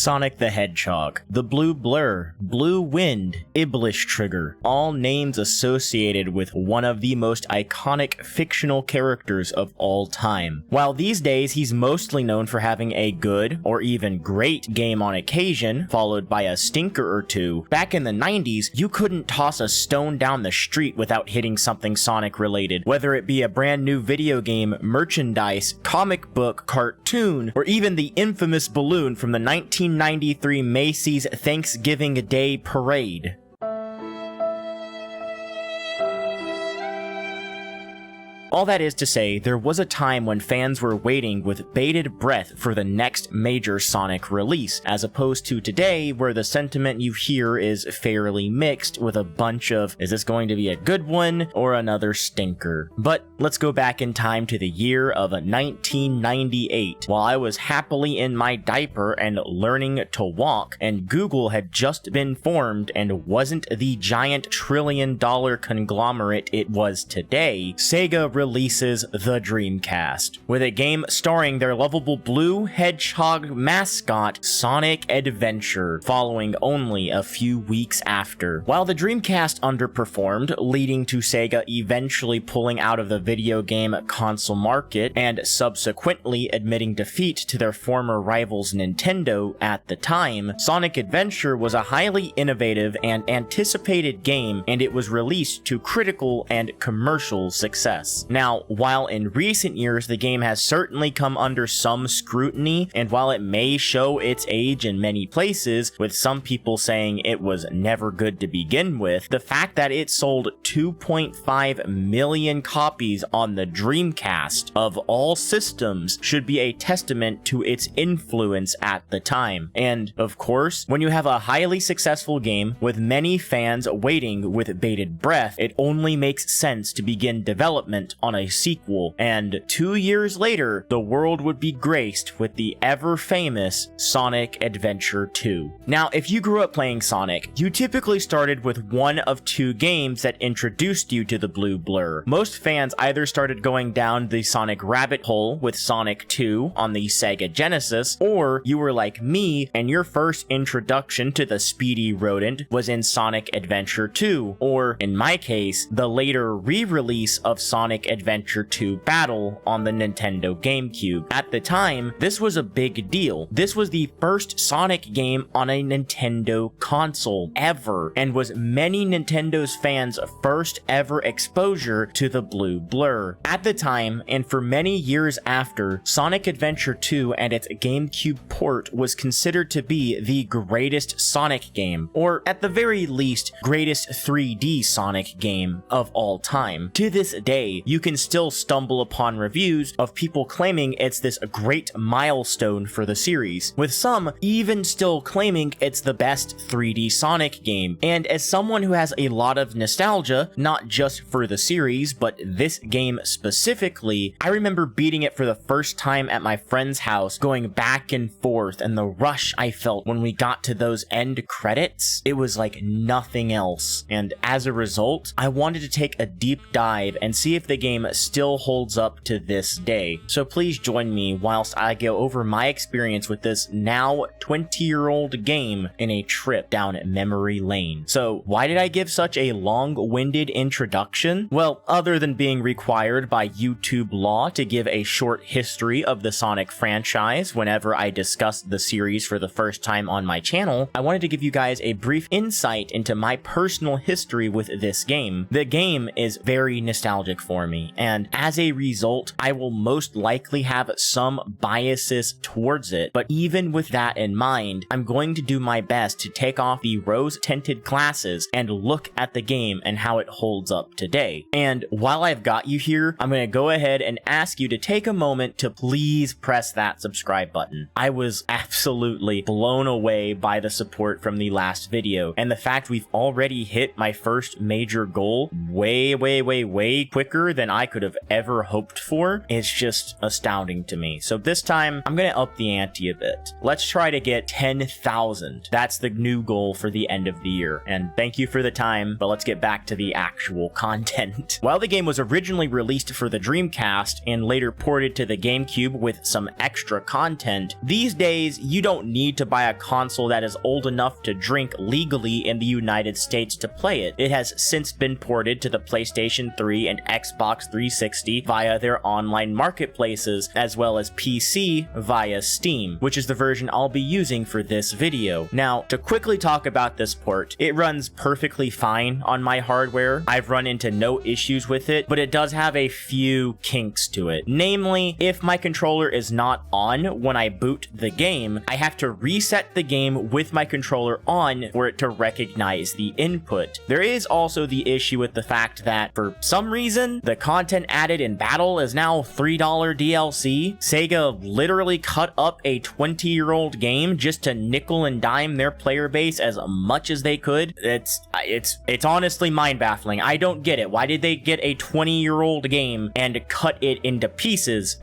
Sonic the Hedgehog, the Blue Blur, Blue Wind, Iblish Trigger, all names associated with one of the most iconic fictional characters of all time. While these days he's mostly known for having a good or even great game on occasion, followed by a stinker or two, back in the 90s you couldn't toss a stone down the street without hitting something Sonic related, whether it be a brand new video game, merchandise, comic book, cartoon, or even the infamous balloon from the 1993 Macy's Thanksgiving Day Parade. All that is to say, there was a time when fans were waiting with bated breath for the next major Sonic release, as opposed to today where the sentiment you hear is fairly mixed with a bunch of, is this going to be a good one or another stinker? But let's go back in time to the year of 1998, while I was happily in my diaper and learning to walk, and Google had just been formed and wasn't the giant trillion-dollar conglomerate it was today. Sega releases the Dreamcast, with a game starring their lovable blue hedgehog mascot, Sonic Adventure, following only a few weeks after. While the Dreamcast underperformed, leading to Sega eventually pulling out of the video game console market and subsequently admitting defeat to their former rivals Nintendo at the time, Sonic Adventure was a highly innovative and anticipated game, and it was released to critical and commercial success. Now, while in recent years the game has certainly come under some scrutiny, and while it may show its age in many places, with some people saying it was never good to begin with, the fact that it sold 2.5 million copies on the Dreamcast of all systems should be a testament to its influence at the time. And, of course, when you have a highly successful game with many fans waiting with bated breath, it only makes sense to begin development on a sequel, and 2 years later, the world would be graced with the ever-famous Sonic Adventure 2. Now, if you grew up playing Sonic, you typically started with one of two games that introduced you to the Blue Blur. Most fans either started going down the Sonic rabbit hole with Sonic 2 on the Sega Genesis, or you were like me, and your first introduction to the speedy rodent was in Sonic Adventure 2, or, in my case, the later re-release of Sonic Adventure 2 Battle on the Nintendo GameCube. At the time, this was a big deal. This was the first Sonic game on a Nintendo console ever, and was many Nintendo's fans' first ever exposure to the Blue Blur. At the time, and for many years after, Sonic Adventure 2 and its GameCube port was considered to be the greatest Sonic game, or at the very least, greatest 3D Sonic game of all time. To this day, you can still stumble upon reviews of people claiming it's this great milestone for the series, with some even still claiming it's the best 3D Sonic game. And as someone who has a lot of nostalgia, not just for the series, but this game specifically, I remember beating it for the first time at my friend's house, going back and forth, and the rush I felt when we got to those end credits, it was like nothing else. And as a result, I wanted to take a deep dive and see if the game still holds up to this day. So please join me whilst I go over my experience with this now 20-year-old game in a trip down memory lane. So why did I give such a long-winded introduction? Well, other than being required by YouTube law to give a short history of the Sonic franchise whenever I discuss the series for the first time on my channel, I wanted to give you guys a brief insight into my personal history with this game. The game is very nostalgic for me, and as a result, I will most likely have some biases towards it, but even with that in mind, I'm going to do my best to take off the rose-tinted glasses and look at the game and how it holds up today. And while I've got you here, I'm going to go ahead and ask you to take a moment to please press that subscribe button. I was absolutely blown away by the support from the last video, and the fact we've already hit my first major goal way quicker than than I could have ever hoped for is just astounding to me. So this time, I'm gonna up the ante a bit. Let's try to get 10,000. That's the new goal for the end of the year. And thank you for the time, but let's get back to the actual content. While the game was originally released for the Dreamcast and later ported to the GameCube with some extra content, these days you don't need to buy a console that is old enough to drink legally in the United States to play it. It has since been ported to the PlayStation 3 and Xbox 360 via their online marketplaces, as well as PC via Steam, which is the version I'll be using for this video. Now, to quickly talk about this port, it runs perfectly fine on my hardware. I've run into no issues with it, but it does have a few kinks to it. Namely, if my controller is not on when I boot the game, I have to reset the game with my controller on for it to recognize the input. There is also the issue with the fact that, for some reason, the content added in Battle is now $3 DLC. Sega literally cut up a 20-year-old game just to nickel and dime their player base as much as they could. It's honestly mind-baffling. I don't get it. Why did they get a 20-year-old game and cut it into pieces?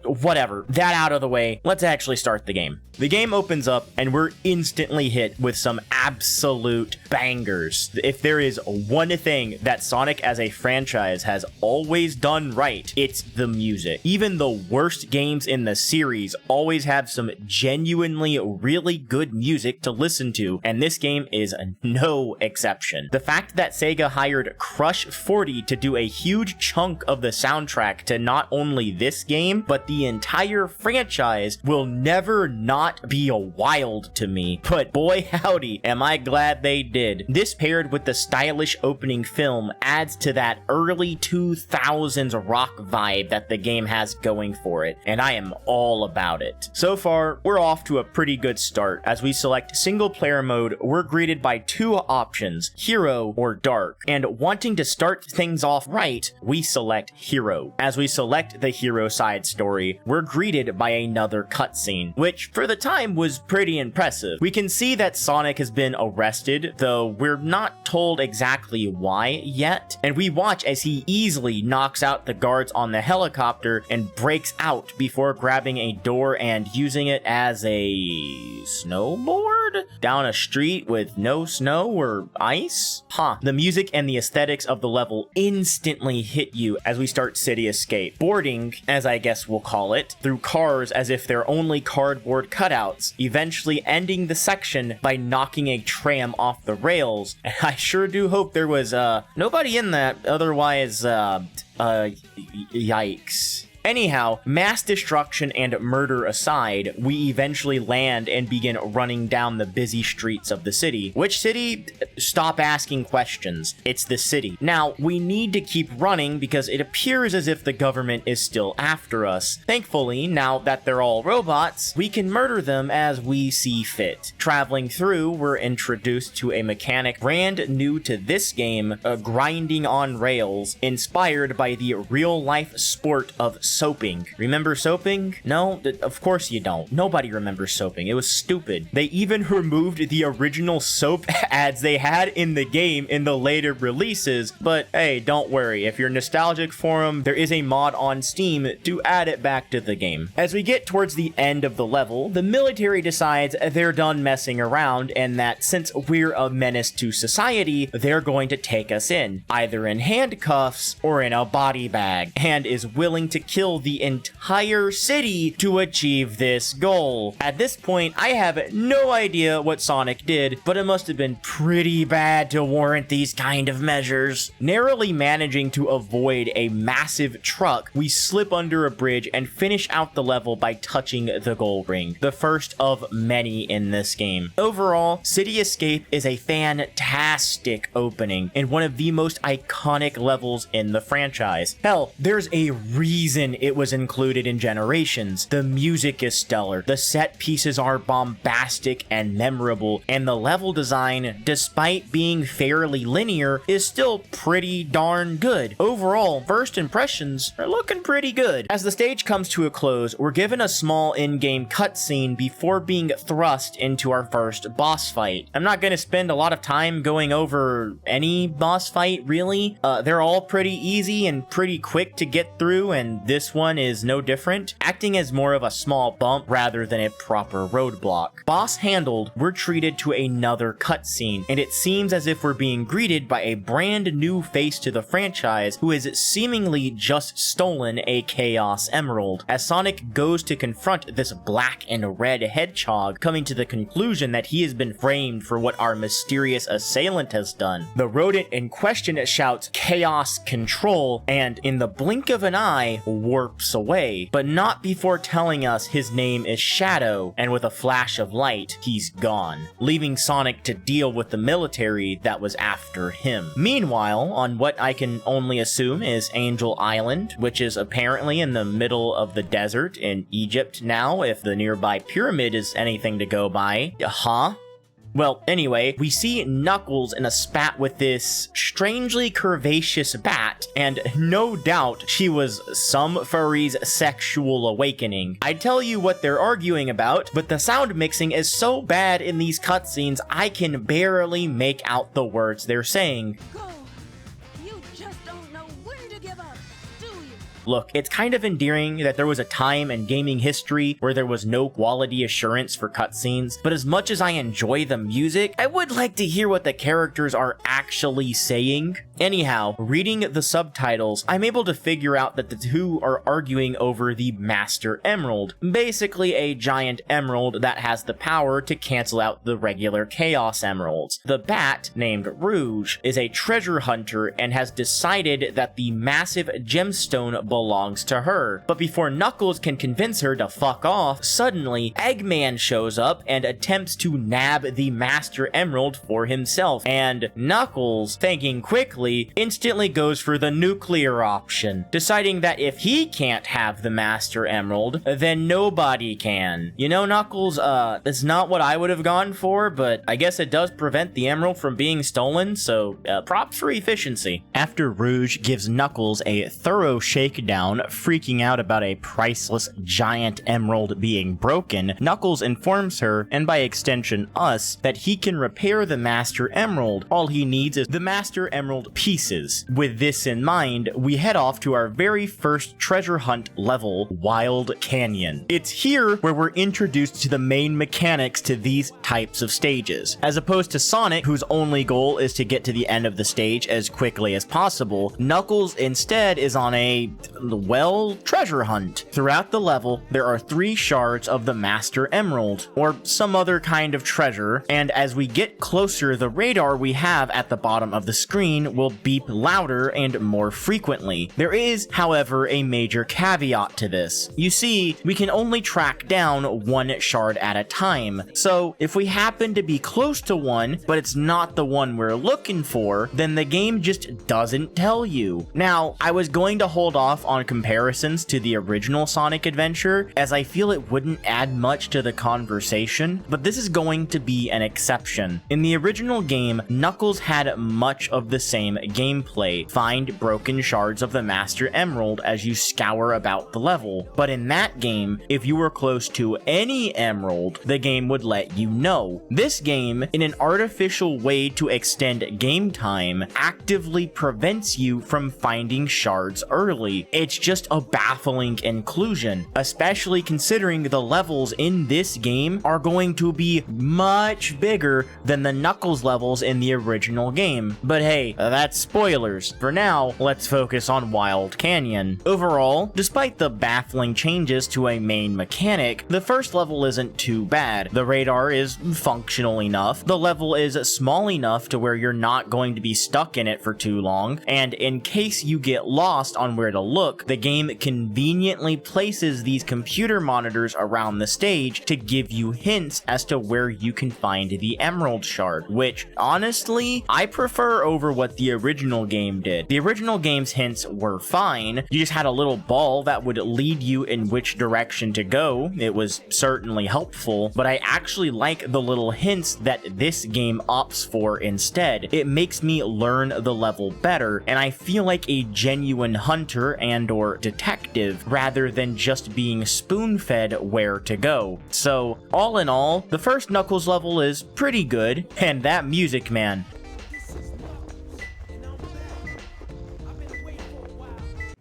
Whatever. That out of the way, let's actually start the game. The game opens up and we're instantly hit with some absolute bangers. If there is one thing that Sonic as a franchise has always done right, it's the music. Even the worst games in the series always have some genuinely really good music to listen to, and this game is no exception. The fact that Sega hired Crush 40 to do a huge chunk of the soundtrack to not only this game, but the entire franchise will never not be wild to me. But boy howdy, am I glad they did. This paired with the stylish opening film adds to that early 2000s rock vibe that the game has going for it, and I am all about it. So far, we're off to a pretty good start. As we select single player mode, we're greeted by two options, Hero or Dark, and wanting to start things off right, we select Hero. As we select the Hero side story, we're greeted by another cutscene, which for the time was pretty impressive. We can see that Sonic has been arrested, though we're not told exactly why yet, and we watch as he easily knocks out the guards on the helicopter and breaks out before grabbing a door and using it as a snowboard down a street with no snow or ice? The music and the aesthetics of the level instantly hit you as we start city escape, boarding, as I guess we'll call it, through cars as if they're only cardboard cutouts, eventually ending the section by knocking a tram off the rails. And I sure do hope there was nobody in that, otherwise yikes. Anyhow, mass destruction and murder aside, we eventually land and begin running down the busy streets of the city. Which city? Stop asking questions. It's the city. Now, we need to keep running because it appears as if the government is still after us. Thankfully, now that they're all robots, we can murder them as we see fit. Traveling through, we're introduced to a mechanic brand new to this game, grinding on rails, inspired by the real-life sport of soaping. Remember soaping? No? Of course you don't. Nobody remembers soaping. It was stupid. They even removed the original soap ads they had in the game in the later releases, but hey, don't worry. If you're nostalgic for them, there is a mod on Steam to add it back to the game. As we get towards the end of the level, the military decides they're done messing around and that since we're a menace to society, they're going to take us in, either in handcuffs or in a body bag, and is willing to kill the entire city to achieve this goal. At this point, I have no idea what Sonic did, but it must have been pretty bad to warrant these kind of measures. Narrowly managing to avoid a massive truck, we slip under a bridge and finish out the level by touching the gold ring, the first of many in this game. Overall, City Escape is a fantastic opening and one of the most iconic levels in the franchise. Hell, there's a reason Again, it was included in Generations. The music is stellar, the set pieces are bombastic and memorable, and the level design, despite being fairly linear, is still pretty darn good. Overall, first impressions are looking pretty good. As the stage comes to a close, we're given a small in-game cutscene before being thrust into our first boss fight. I'm not going to spend a lot of time going over any boss fight, really. They're all pretty easy and pretty quick to get through, and this one is no different, acting as more of a small bump rather than a proper roadblock. Boss handled, we're treated to another cutscene, and it seems as if we're being greeted by a brand new face to the franchise who has seemingly just stolen a Chaos Emerald. As Sonic goes to confront this black and red hedgehog, coming to the conclusion that he has been framed for what our mysterious assailant has done. The rodent in question shouts "Chaos Control," and in the blink of an eye, warps away, but not before telling us his name is Shadow, and with a flash of light, he's gone, leaving Sonic to deal with the military that was after him. Meanwhile, on what I can only assume is Angel Island, which is apparently in the middle of the desert in Egypt now, if the nearby pyramid is anything to go by. Well, anyway, we see Knuckles in a spat with this strangely curvaceous bat, and no doubt she was some furry's sexual awakening. I tell you what they're arguing about, but the sound mixing is so bad in these cutscenes I can barely make out the words they're saying. Look, it's kind of endearing that there was a time in gaming history where there was no quality assurance for cutscenes, but as much as I enjoy the music, I would like to hear what the characters are actually saying. Anyhow, reading the subtitles, I'm able to figure out that the two are arguing over the Master Emerald, basically a giant emerald that has the power to cancel out the regular Chaos Emeralds. The bat, named Rouge, is a treasure hunter and has decided that the massive gemstone belongs to her. But before Knuckles can convince her to fuck off, suddenly Eggman shows up and attempts to nab the Master Emerald for himself, and Knuckles, thinking quickly, instantly goes for the nuclear option, deciding that if he can't have the Master Emerald, then nobody can. You know, Knuckles, that's not what I would have gone for, but I guess it does prevent the emerald from being stolen, so props for efficiency. After Rouge gives Knuckles a thorough shakedown, freaking out about a priceless giant emerald being broken, Knuckles informs her, and by extension us, that he can repair the Master Emerald. All he needs is the Master Emerald pieces. With this in mind, we head off to our very first treasure hunt level, Wild Canyon. It's here where we're introduced to the main mechanics to these types of stages. As opposed to Sonic, whose only goal is to get to the end of the stage as quickly as possible, Knuckles instead is on a, well, treasure hunt. Throughout the level, there are 3 shards of the Master Emerald, or some other kind of treasure, and as we get closer, the radar we have at the bottom of the screen will beep louder and more frequently. There is, however, a major caveat to this. You see, we can only track down 1 shard at a time, so if we happen to be close to one, but it's not the one we're looking for, then the game just doesn't tell you. Now, I was going to hold off on comparisons to the original Sonic Adventure, as I feel it wouldn't add much to the conversation, but this is going to be an exception. In the original game, Knuckles had much of the same gameplay. Find broken shards of the Master Emerald as you scour about the level. But in that game, if you were close to any emerald, the game would let you know. This game, in an artificial way to extend game time, actively prevents you from finding shards early. It's just a baffling inclusion, especially considering the levels in this game are going to be much bigger than the Knuckles levels in the original game. But hey, that's spoilers. For now, let's focus on Wild Canyon. Overall, despite the baffling changes to a main mechanic, the first level isn't too bad. The radar is functional enough, the level is small enough to where you're not going to be stuck in it for too long, and in case you get lost on where to look, look, the game conveniently places these computer monitors around the stage to give you hints as to where you can find the Emerald Shard, which, honestly, I prefer over what the original game did. The original game's hints were fine. You just had a little ball that would lead you in which direction to go. It was certainly helpful, but I actually like the little hints that this game opts for instead. It makes me learn the level better, and I feel like a genuine hunter and or detective rather than just being spoon-fed where to go. So, all in all, the first Knuckles level is pretty good, and that music, man.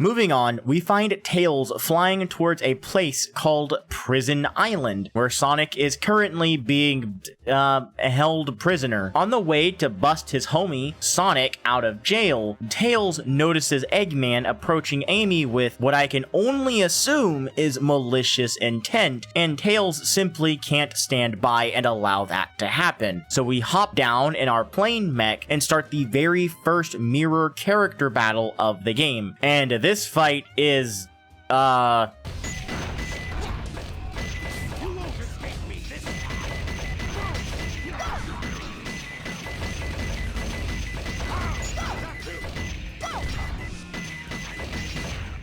Moving on, we find Tails flying towards a place called Prison Island, where Sonic is currently being held prisoner. On the way to bust his homie, Sonic, out of jail, Tails notices Eggman approaching Amy with what I can only assume is malicious intent, and Tails simply can't stand by and allow that to happen. So we hop down in our plane mech and start the very first mirror character battle of the game. And this fight is,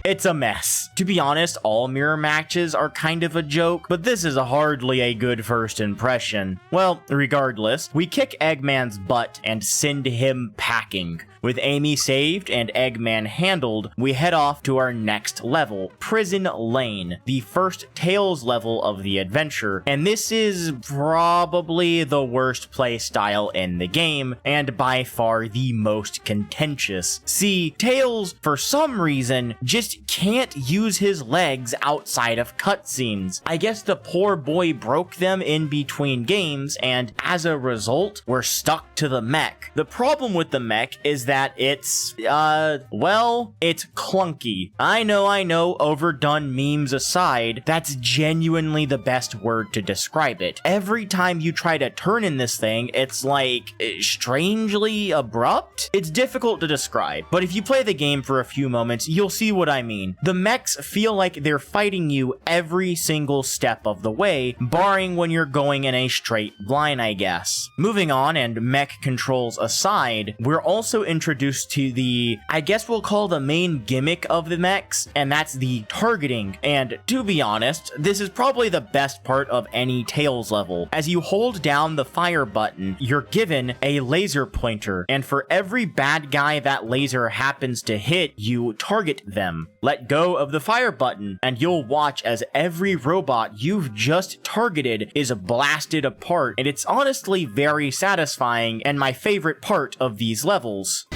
it's a mess. To be honest, all mirror matches are kind of a joke, but this is hardly a good first impression. Well, regardless, we kick Eggman's butt and send him packing. With Amy saved and Eggman handled, we head off to our next level, Prison Lane, the first Tails level of the adventure, and this is probably the worst playstyle in the game, and by far the most contentious. See, Tails, for some reason, just can't use his legs outside of cutscenes. I guess the poor boy broke them in between games, and as a result, we're stuck to the mech. The problem with the mech is that it's, well, it's clunky. I know, overdone memes aside, that's genuinely the best word to describe it. Every time you try to turn in this thing, it's like, strangely abrupt? It's difficult to describe, but if you play the game for a few moments, you'll see what I mean. The mechs feel like they're fighting you every single step of the way, barring when you're going in a straight line, I guess. Moving on, and mech controls aside, we're also introduced to the, I guess we'll call the main gimmick of the mechs, and that's the targeting. And to be honest, this is probably the best part of any Tails level. As you hold down the fire button, you're given a laser pointer, and for every bad guy that laser happens to hit, you target them. Let go of the fire button, and you'll watch as every robot you've just targeted is blasted apart, and it's honestly very satisfying and my favorite part of these levels.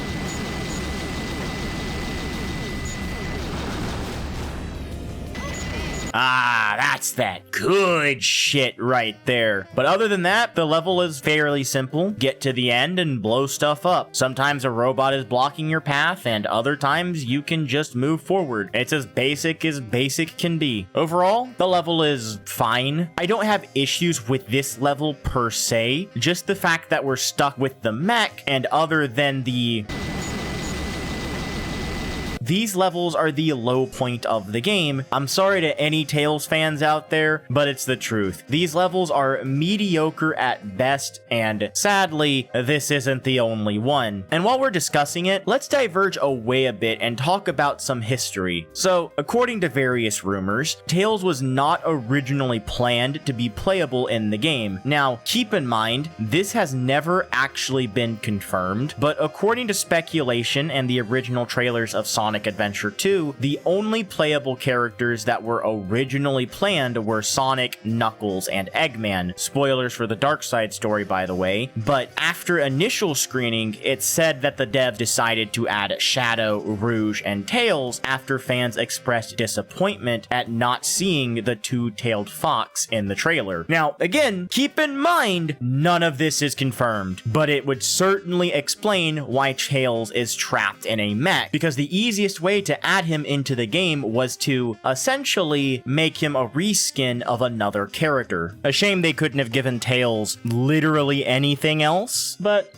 Ah, that's that good shit right there. But other than that, the level is fairly simple. Get to the end and blow stuff up. Sometimes a robot is blocking your path, and other times you can just move forward. It's as basic can be. Overall, the level is fine. I don't have issues with this level per se, just the fact that we're stuck with the mech, and other than the... These levels are the low point of the game. I'm sorry to any Tails fans out there, but it's the truth. These levels are mediocre at best, and sadly, this isn't the only one. And while we're discussing it, let's diverge away a bit and talk about some history. So, according to various rumors, Tails was not originally planned to be playable in the game. Now, keep in mind, this has never actually been confirmed, but according to speculation and the original trailers of Sonic Adventure 2, the only playable characters that were originally planned were Sonic, Knuckles, and Eggman. Spoilers for the Dark Side story, by the way. But after initial screening, it said that the devs decided to add Shadow, Rouge, and Tails after fans expressed disappointment at not seeing the two-tailed fox in the trailer. Now, again, keep in mind, none of this is confirmed, but it would certainly explain why Tails is trapped in a mech, because the easiest easiest way to add him into the game was to essentially make him a reskin of another character. A shame they couldn't have given Tails literally anything else, but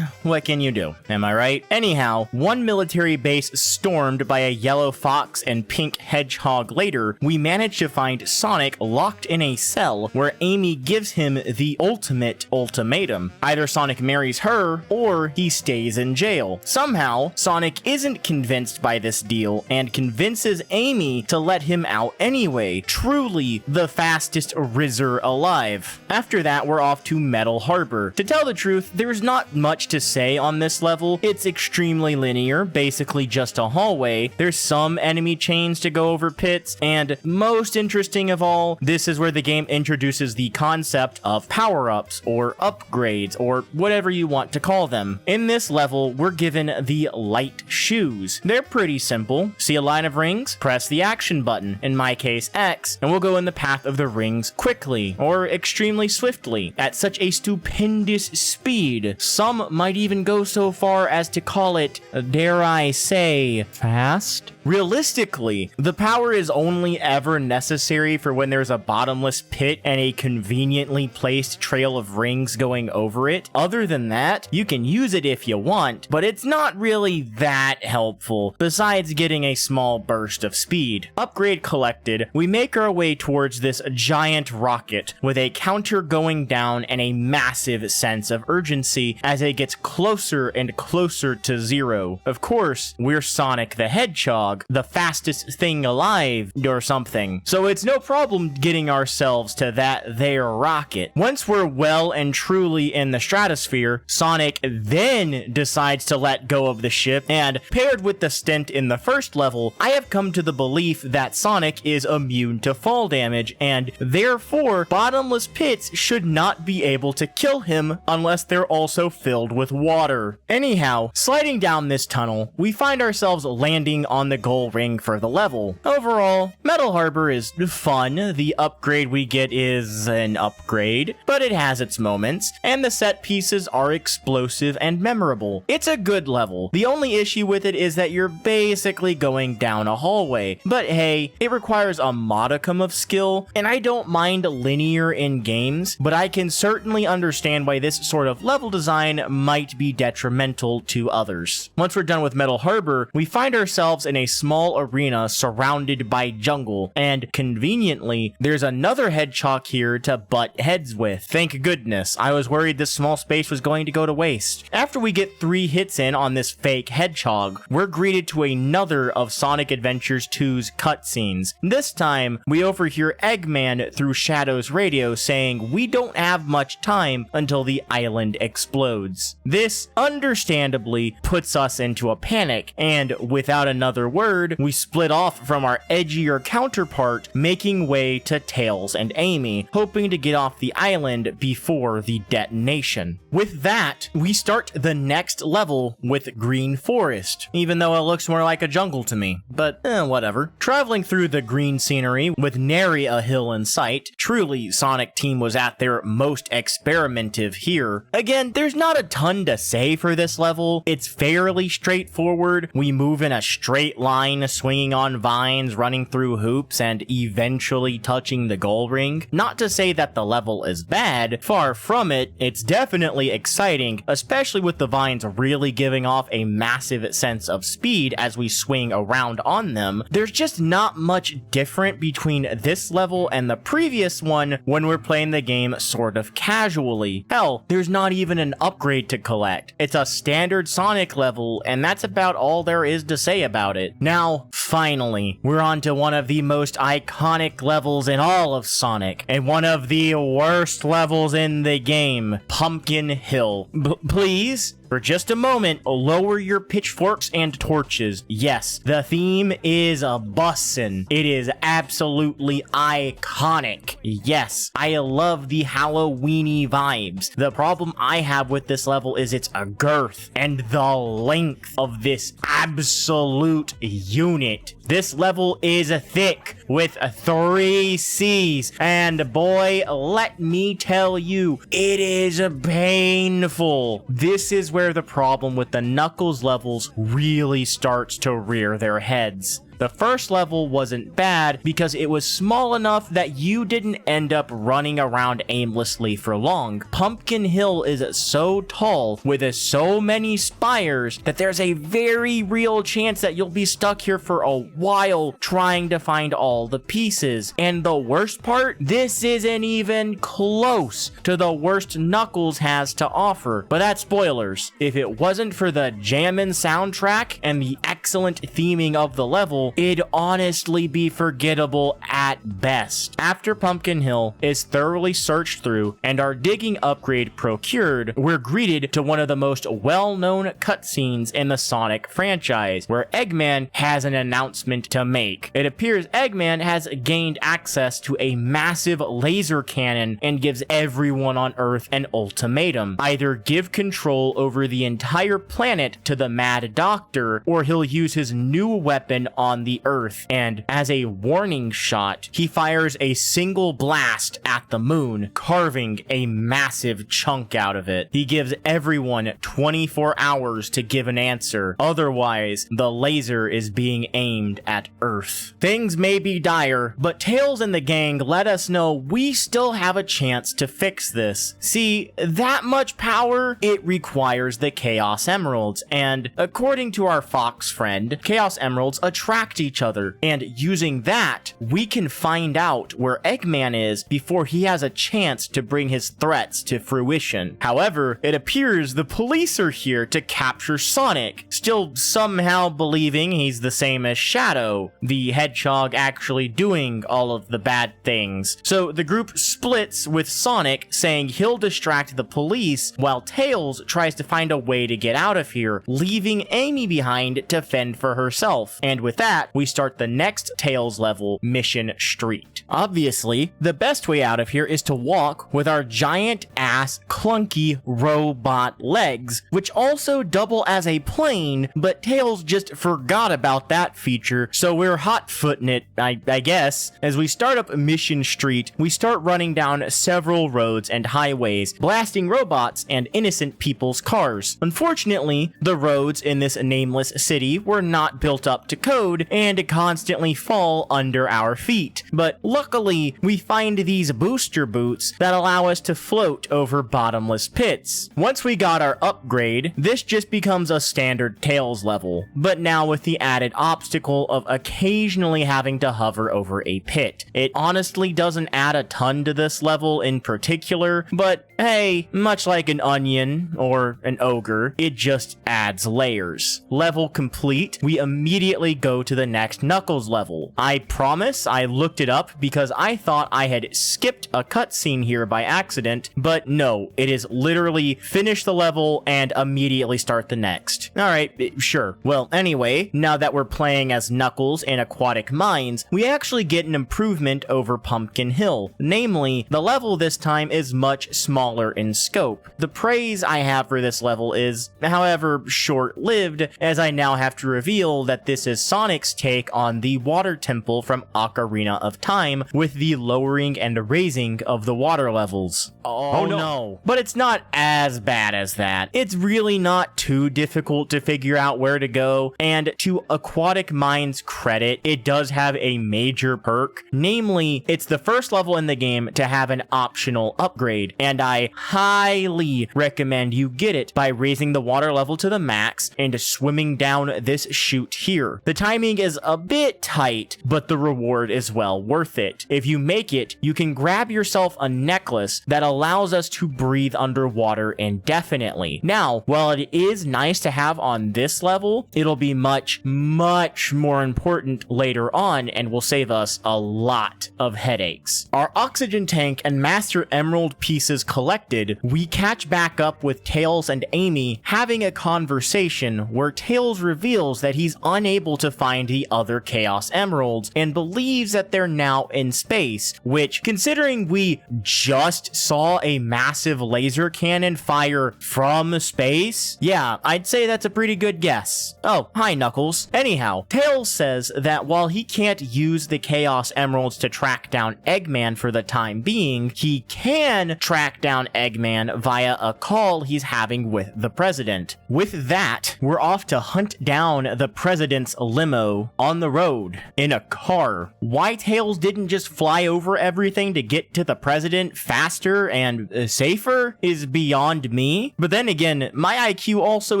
what can you do? Am I right? Anyhow, one military base stormed by a yellow fox and pink hedgehog later, we managed to find Sonic locked in a cell where Amy gives him the ultimate ultimatum. Either Sonic marries her, or he stays in jail. Somehow, Sonic isn't convinced by this deal and convinces Amy to let him out anyway. Truly the fastest RZR alive. After that, we're off to Metal Harbor. To tell the truth, there's not much to say on this level. It's extremely linear, basically just a hallway. There's some enemy chains to go over pits, and most interesting of all, this is where the game introduces the concept of power-ups or upgrades or whatever you want to call them. In this level, we're given the light shoes. They're pretty simple. See a line of rings? Press the action button, in my case X, and we'll go in the path of the rings quickly or extremely swiftly at such a stupendous speed. Some might even go so far as to call it, dare I say, fast? Realistically, the power is only ever necessary for when there's a bottomless pit and a conveniently placed trail of rings going over it. Other than that, you can use it if you want, but it's not really that helpful, besides getting a small burst of speed. Upgrade collected, we make our way towards this giant rocket with a counter going down and a massive sense of urgency as it gets closer and closer to zero. Of course, we're Sonic the Hedgehog, the fastest thing alive or something, so it's no problem getting ourselves to that there rocket. Once we're well and truly in the stratosphere, Sonic then decides to let go of the ship, and paired with the stint in the first level, I have come to the belief that Sonic is immune to fall damage, and therefore bottomless pits should not be able to kill him unless they're also filled with water. Anyhow, sliding down this tunnel, we find ourselves landing on the goal ring for the level. Overall, Metal Harbor is fun. The upgrade we get is an upgrade, but it has its moments, and the set pieces are explosive and memorable. It's a good level. The only issue with it is that you're basically going down a hallway, but hey, it requires a modicum of skill, and I don't mind linear in games, but I can certainly understand why this sort of level design might be detrimental to others. Once we're done with Metal Harbor, we find ourselves in a small arena surrounded by jungle, and conveniently, there's another hedgehog here to butt heads with. Thank goodness, I was worried this small space was going to go to waste. After we get 3 hits in on this fake hedgehog, we're greeted to another of Sonic Adventures 2's cutscenes. This time, we overhear Eggman through Shadow's radio saying we don't have much time until the island explodes. This, understandably, puts us into a panic, and without another word, we split off from our edgier counterpart, making way to Tails and Amy, hoping to get off the island before the detonation. With that, we start the next level with Green Forest, even though it looks more like a jungle to me, but whatever. Traveling through the green scenery with nary a hill in sight, truly Sonic Team was at their most experimentative here. Again, there's not a ton to say for this level. It's fairly straightforward. We move in a straight line, swinging on vines, running through hoops, and eventually touching the goal ring. Not to say that the level is bad, far from it. It's definitely exciting, especially with the vines really giving off a massive sense of speed as we swing around on them. There's just not much different between this level and the previous one when we're playing the game sort of casually. Hell, there's not even an upgrade to collect. It's a standard Sonic level, and that's about all there is to say about it. Now, finally, we're on to one of the most iconic levels in all of Sonic, and one of the worst levels in the game, Pumpkin Hill. Please? For just a moment, lower your pitchforks and torches. Yes, the theme is a bussin'. It is absolutely iconic. Yes, I love the Halloweeny vibes. The problem I have with this level is its girth and the length of this absolute unit. This level is thick with 3 C's, and boy, let me tell you, it is painful. This is where the problem with the Knuckles levels really starts to rear their heads. The first level wasn't bad because it was small enough that you didn't end up running around aimlessly for long. Pumpkin Hill is so tall with so many spires that there's a very real chance that you'll be stuck here for a while trying to find all the pieces. And the worst part, this isn't even close to the worst Knuckles has to offer. But that's spoilers. If it wasn't for the jammin' soundtrack and the excellent theming of the level, it'd honestly be forgettable at best. After Pumpkin Hill is thoroughly searched through and our digging upgrade procured, we're greeted to one of the most well-known cutscenes in the Sonic franchise, where Eggman has an announcement to make. It appears Eggman has gained access to a massive laser cannon and gives everyone on Earth an ultimatum. Either give control over the entire planet to the Mad Doctor, or he'll use his new weapon on the Earth, and as a warning shot, he fires a single blast at the moon, carving a massive chunk out of it. He gives everyone 24 hours to give an answer, otherwise the laser is being aimed at Earth. Things may be dire, but Tails and the gang let us know we still have a chance to fix this. See, that much power, it requires the Chaos Emeralds, and according to our Fox friend, Chaos Emeralds attract each other, and using that, we can find out where Eggman is before he has a chance to bring his threats to fruition. However, it appears the police are here to capture Sonic, still somehow believing he's the same as Shadow, the hedgehog actually doing all of the bad things. So the group splits, with Sonic saying he'll distract the police while Tails tries to find a way to get out of here, leaving Amy behind to fend for herself. And with that, we start the next Tails level, Mission Street. Obviously, the best way out of here is to walk with our giant ass clunky robot legs, which also double as a plane, but Tails just forgot about that feature, so we're hot-footing it, I guess. As we start up Mission Street, we start running down several roads and highways, blasting robots and innocent people's cars. Unfortunately, the roads in this nameless city were not built up to code and constantly fall under our feet. But luckily, we find these booster boots that allow us to float over bottomless pits. Once we got our upgrade, this just becomes a standard Tails level, but now with the added obstacle of occasionally having to hover over a pit. It honestly doesn't add a ton to this level in particular, but hey, much like an onion or an ogre, it just adds layers. Level complete, we immediately go to the next Knuckles level. I promise I looked it up because I thought I had skipped a cutscene here by accident, but no, it is literally finish the level and immediately start the next. Alright, sure. Well, anyway, now that we're playing as Knuckles in Aquatic Mines, we actually get an improvement over Pumpkin Hill. Namely, the level this time is much smaller in scope. The praise I have for this level is, however, short-lived, as I now have to reveal that this is Sonic's take on the Water Temple from Ocarina of Time, with the lowering and raising of the water levels. Oh no. But it's not as bad as that. It's really not too difficult to figure out where to go, and to Aquatic Mines' credit, it does have a major perk. Namely, it's the first level in the game to have an optional upgrade, and I highly recommend you get it by raising the water level to the max and swimming down this chute here. The timing is a bit tight, but the reward is well worth it. If you make it, you can grab yourself a necklace that allows us to breathe underwater indefinitely. Now, while it is nice to have on this level, it'll be much more important later on and will save us a lot of headaches. Our oxygen tank and Master Emerald pieces collected, we catch back up with Tails and Amy having a conversation where Tails reveals that he's unable to find the other Chaos Emeralds and believes that they're now in space, which, considering we just saw a massive laser cannon fire from space, yeah, I'd say that's a pretty good guess. Oh, hi Knuckles. Anyhow, Tails says that while he can't use the Chaos Emeralds to track down Eggman for the time being, he can track down Eggman via a call he's having with the president. With that, we're off to hunt down the president's limo on the road in a car. Why Tails didn't just fly over everything to get to the president faster and safer is beyond me. But then again, my IQ also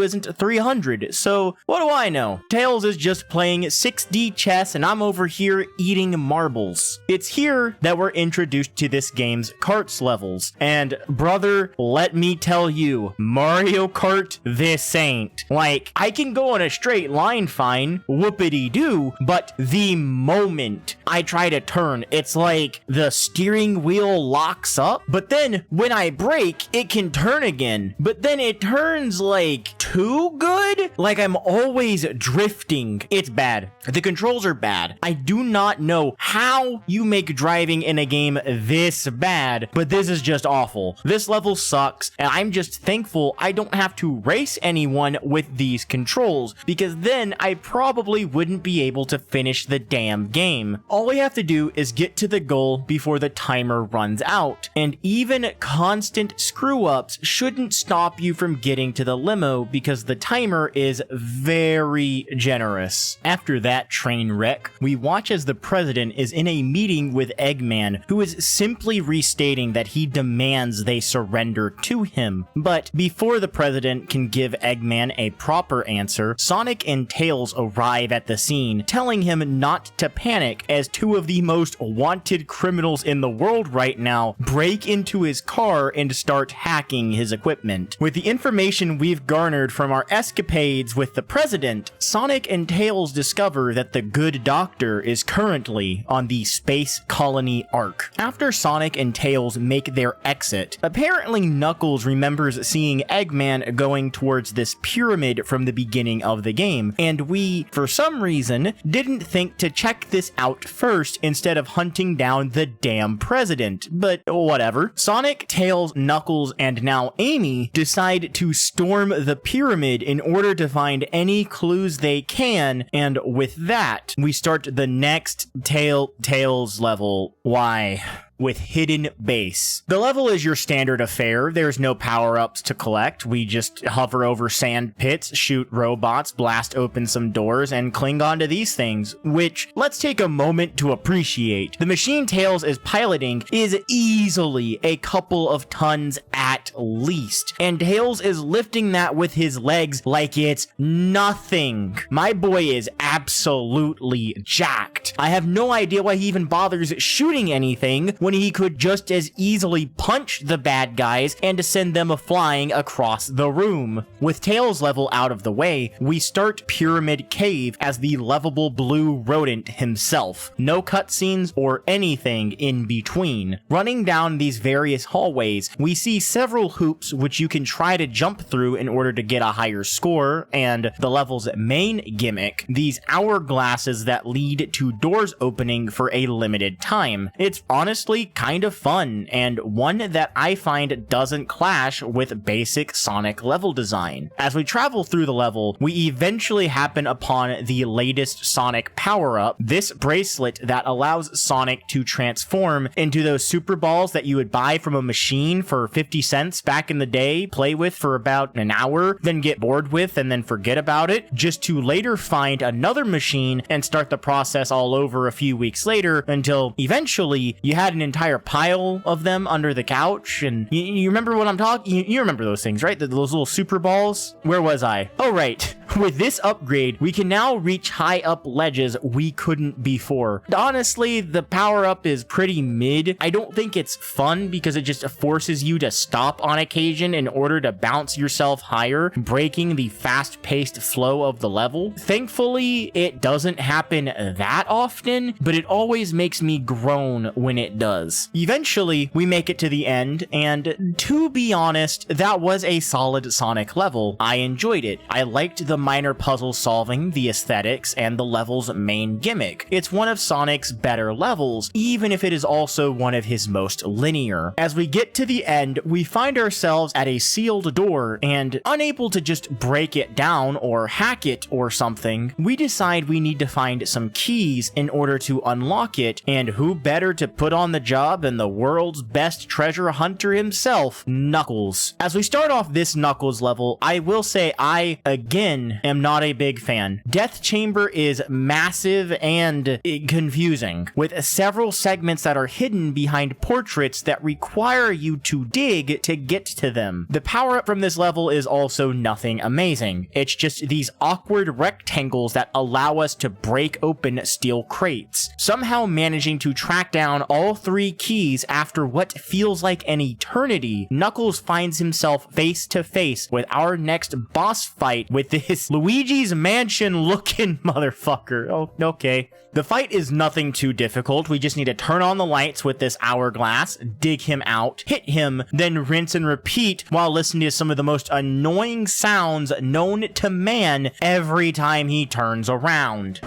isn't 300, so what do I know? Tails is just playing 6D chess and I'm over here eating marbles. It's here that we're introduced to this game's karts levels, and brother, let me tell you, Mario Kart, this ain't. Like, I can go on a straight line fine, whoopity-doo, but the moment I try to turn, it's like the steering wheel locks up, but then when I brake, it can turn again, but then it turns like too good? Like I'm always drifting. It's bad. The controls are bad. I do not know how you make driving in a game this bad, but this is just awful. This level sucks, and I'm just thankful I don't have to race anyone with these controls, because then I probably wouldn't be able to finish the damn game. All we have to do is get to the goal before the timer runs out, and even constant screw-ups shouldn't stop you from getting to the limo because the timer is very generous. After that train wreck, we watch as the president is in a meeting with Eggman, who is simply restating that he demands they surrender to him. But before the president can give Eggman a proper answer, Sonic and Tails arrive at the scene, telling him not to panic as two of the most wanted criminals in the world right now break into his car and start hacking his equipment. With the information we've garnered from our escapades with the president, Sonic and Tails discover that the good doctor is currently on the Space Colony Ark. After Sonic and Tails make their exit, apparently Knuckles remembers seeing Eggman going towards this pyramid from the beginning of the game, and we, for some reason, didn't think to check this out first instead of hunting down the damn president, but whatever. Sonic, Tails, Knuckles, and now Amy decide to storm the pyramid in order to find any clues they can, and with that, we start the next Tails level. Why? With Hidden Base. The level is your standard affair. There's no power-ups to collect. We just hover over sand pits, shoot robots, blast open some doors, and cling onto these things, which, let's take a moment to appreciate. The machine Tails is piloting is easily a couple of tons at least, and Tails is lifting that with his legs like it's nothing. My boy is absolutely jacked. I have no idea why he even bothers shooting anything when he could just as easily punch the bad guys and send them flying across the room. With Tails' level out of the way, we start Pyramid Cave as the lovable blue rodent himself. No cutscenes or anything in between. Running down these various hallways, we see several hoops which you can try to jump through in order to get a higher score, and the level's main gimmick, these hourglasses that lead to doors opening for a limited time. It's honestly kind of fun, and one that I find doesn't clash with basic Sonic level design. As we travel through the level, we eventually happen upon the latest Sonic power-up, this bracelet that allows Sonic to transform into those super balls that you would buy from a machine for 50 cents back in the day, play with for about an hour, then get bored with and then forget about it, just to later find another machine and start the process all over a few weeks later until eventually you had an entire pile of them under the couch. And you remember what I'm talking? You remember those things, right? Those little super balls? Where was I? Oh, right. With this upgrade, we can now reach high up ledges we couldn't before. Honestly, the power-up is pretty mid. I don't think it's fun because it just forces you to stop on occasion in order to bounce yourself higher, breaking the fast-paced flow of the level. Thankfully, it doesn't happen that often, but it always makes me groan when it does. Eventually, we make it to the end, and to be honest, that was a solid Sonic level. I enjoyed it. I liked the minor puzzle solving, the aesthetics, and the level's main gimmick. It's one of Sonic's better levels, even if it is also one of his most linear. As we get to the end, we find ourselves at a sealed door, and unable to just break it down or hack it or something, we decide we need to find some keys in order to unlock it, and who better to put on the job than the world's best treasure hunter himself, Knuckles. As we start off this Knuckles level, I will say I, again, am not a big fan. Death Chamber is massive and confusing, with several segments that are hidden behind portraits that require you to dig to get to them. The power-up from this level is also nothing amazing. It's just these awkward rectangles that allow us to break open steel crates. Somehow managing to track down all 3 keys after what feels like an eternity, Knuckles finds himself face to face with our next boss fight with this Luigi's Mansion looking motherfucker. Oh, okay. The fight is nothing too difficult. We just need to turn on the lights with this hourglass, dig him out, hit him, then rinse and repeat while listening to some of the most annoying sounds known to man every time he turns around.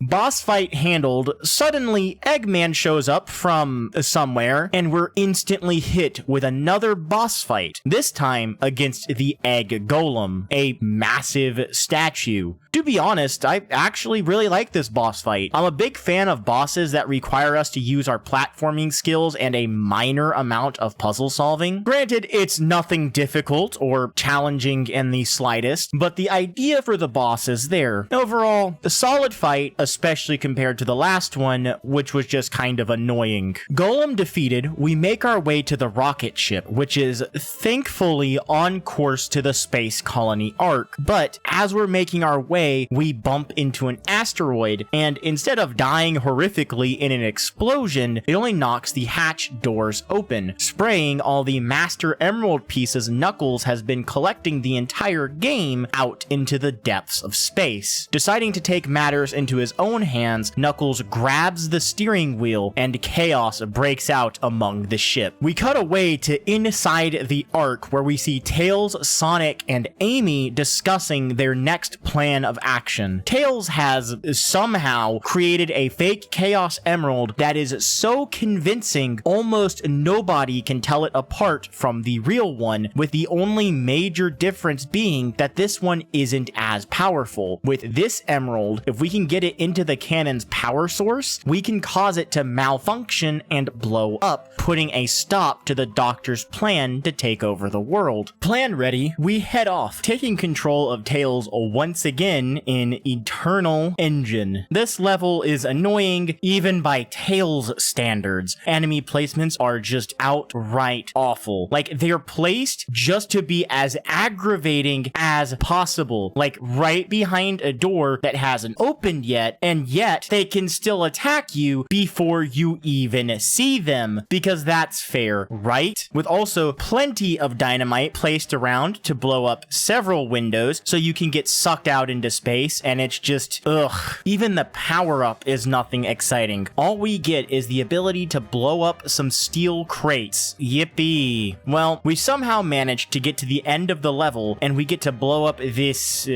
Boss fight handled, suddenly Eggman shows up from somewhere, and we're instantly hit with another boss fight, this time against the Egg Golem, a massive statue. To be honest, I actually really like this boss fight. I'm a big fan of bosses that require us to use our platforming skills and a minor amount of puzzle solving. Granted, it's nothing difficult or challenging in the slightest, but the idea for the boss is there. Overall, a solid fight, especially compared to the last one, which was just kind of annoying. Golem defeated, we make our way to the rocket ship, which is thankfully on course to the Space Colony Ark, but as we're making our way, we bump into an asteroid, and instead of dying horrifically in an explosion, it only knocks the hatch doors open, spraying all the Master Emerald pieces Knuckles has been collecting the entire game out into the depths of space. Deciding to take matters into his own hands, Knuckles grabs the steering wheel, and chaos breaks out among the ship. We cut away to inside the Ark, where we see Tails, Sonic, and Amy discussing their next plan of action. Tails has somehow created a fake Chaos Emerald that is so convincing almost nobody can tell it apart from the real one, with the only major difference being that this one isn't as powerful. With this emerald, if we can get it into the cannon's power source, we can cause it to malfunction and blow up, putting a stop to the Doctor's plan to take over the world. Plan ready, we head off, taking control of Tails once again in Eternal Engine. This level is annoying even by Tails standards. Enemy placements are just outright awful. Like, they're placed just to be as aggravating as possible. Like, right behind a door that hasn't opened yet, and yet they can still attack you before you even see them, because that's fair, right? With also plenty of dynamite placed around to blow up several windows so you can get sucked out into space, and it's just, ugh. Even the power-up is nothing exciting. All we get is the ability to blow up some steel crates. Yippee. Well, we somehow managed to get to the end of the level, and we get to blow up this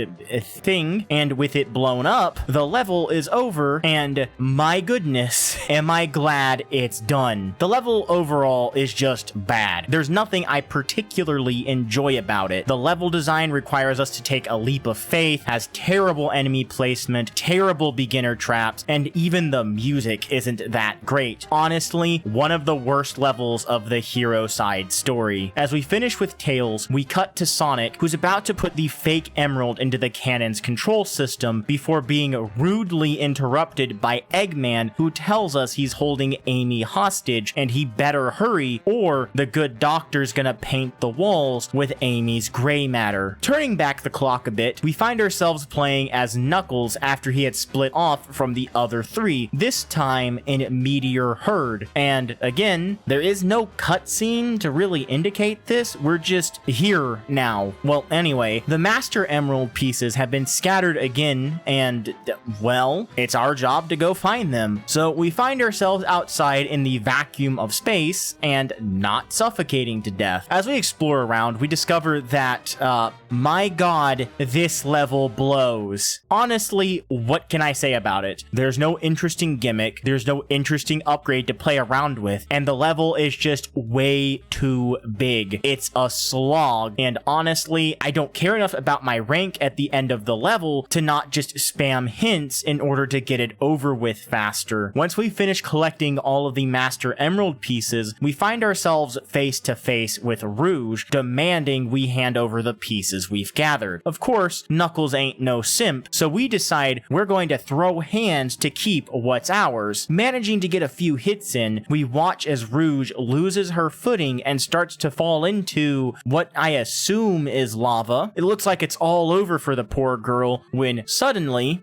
thing, and with it blown up, the level is over, and my goodness, am I glad it's done. The level overall is just bad. There's nothing I particularly enjoy about it. The level design requires us to take a leap of faith, has terrible enemy placement, terrible beginner traps, and even the music isn't that great. Honestly, one of the worst levels of the hero side story. As we finish with Tails, we cut to Sonic, who's about to put the fake emerald into the cannon's control system before being rudely rudely interrupted by Eggman, who tells us he's holding Amy hostage and he better hurry or the good doctor's gonna paint the walls with Amy's gray matter. Turning back the clock a bit, we find ourselves playing as Knuckles after he had split off from the other three, this time in Meteor Herd. And again, there is no cutscene to really indicate this, we're just here now. Well, anyway, the Master Emerald pieces have been scattered again, and, well, it's our job to go find them. So we find ourselves outside in the vacuum of space and not suffocating to death. As we explore around, we discover that, my god, this level blows. Honestly, what can I say about it? There's no interesting gimmick, there's no interesting upgrade to play around with, and the level is just way too big. It's a slog, and honestly, I don't care enough about my rank at the end of the level to not just spam hints in order to get it over with faster. Once we finish collecting all of the Master Emerald pieces, we find ourselves face to face with Rouge, demanding we hand over the pieces we've gathered. Of course, Knuckles ain't no simp, so we decide we're going to throw hands to keep what's ours. Managing to get a few hits in, we watch as Rouge loses her footing and starts to fall into what I assume is lava. It looks like it's all over for the poor girl when suddenly...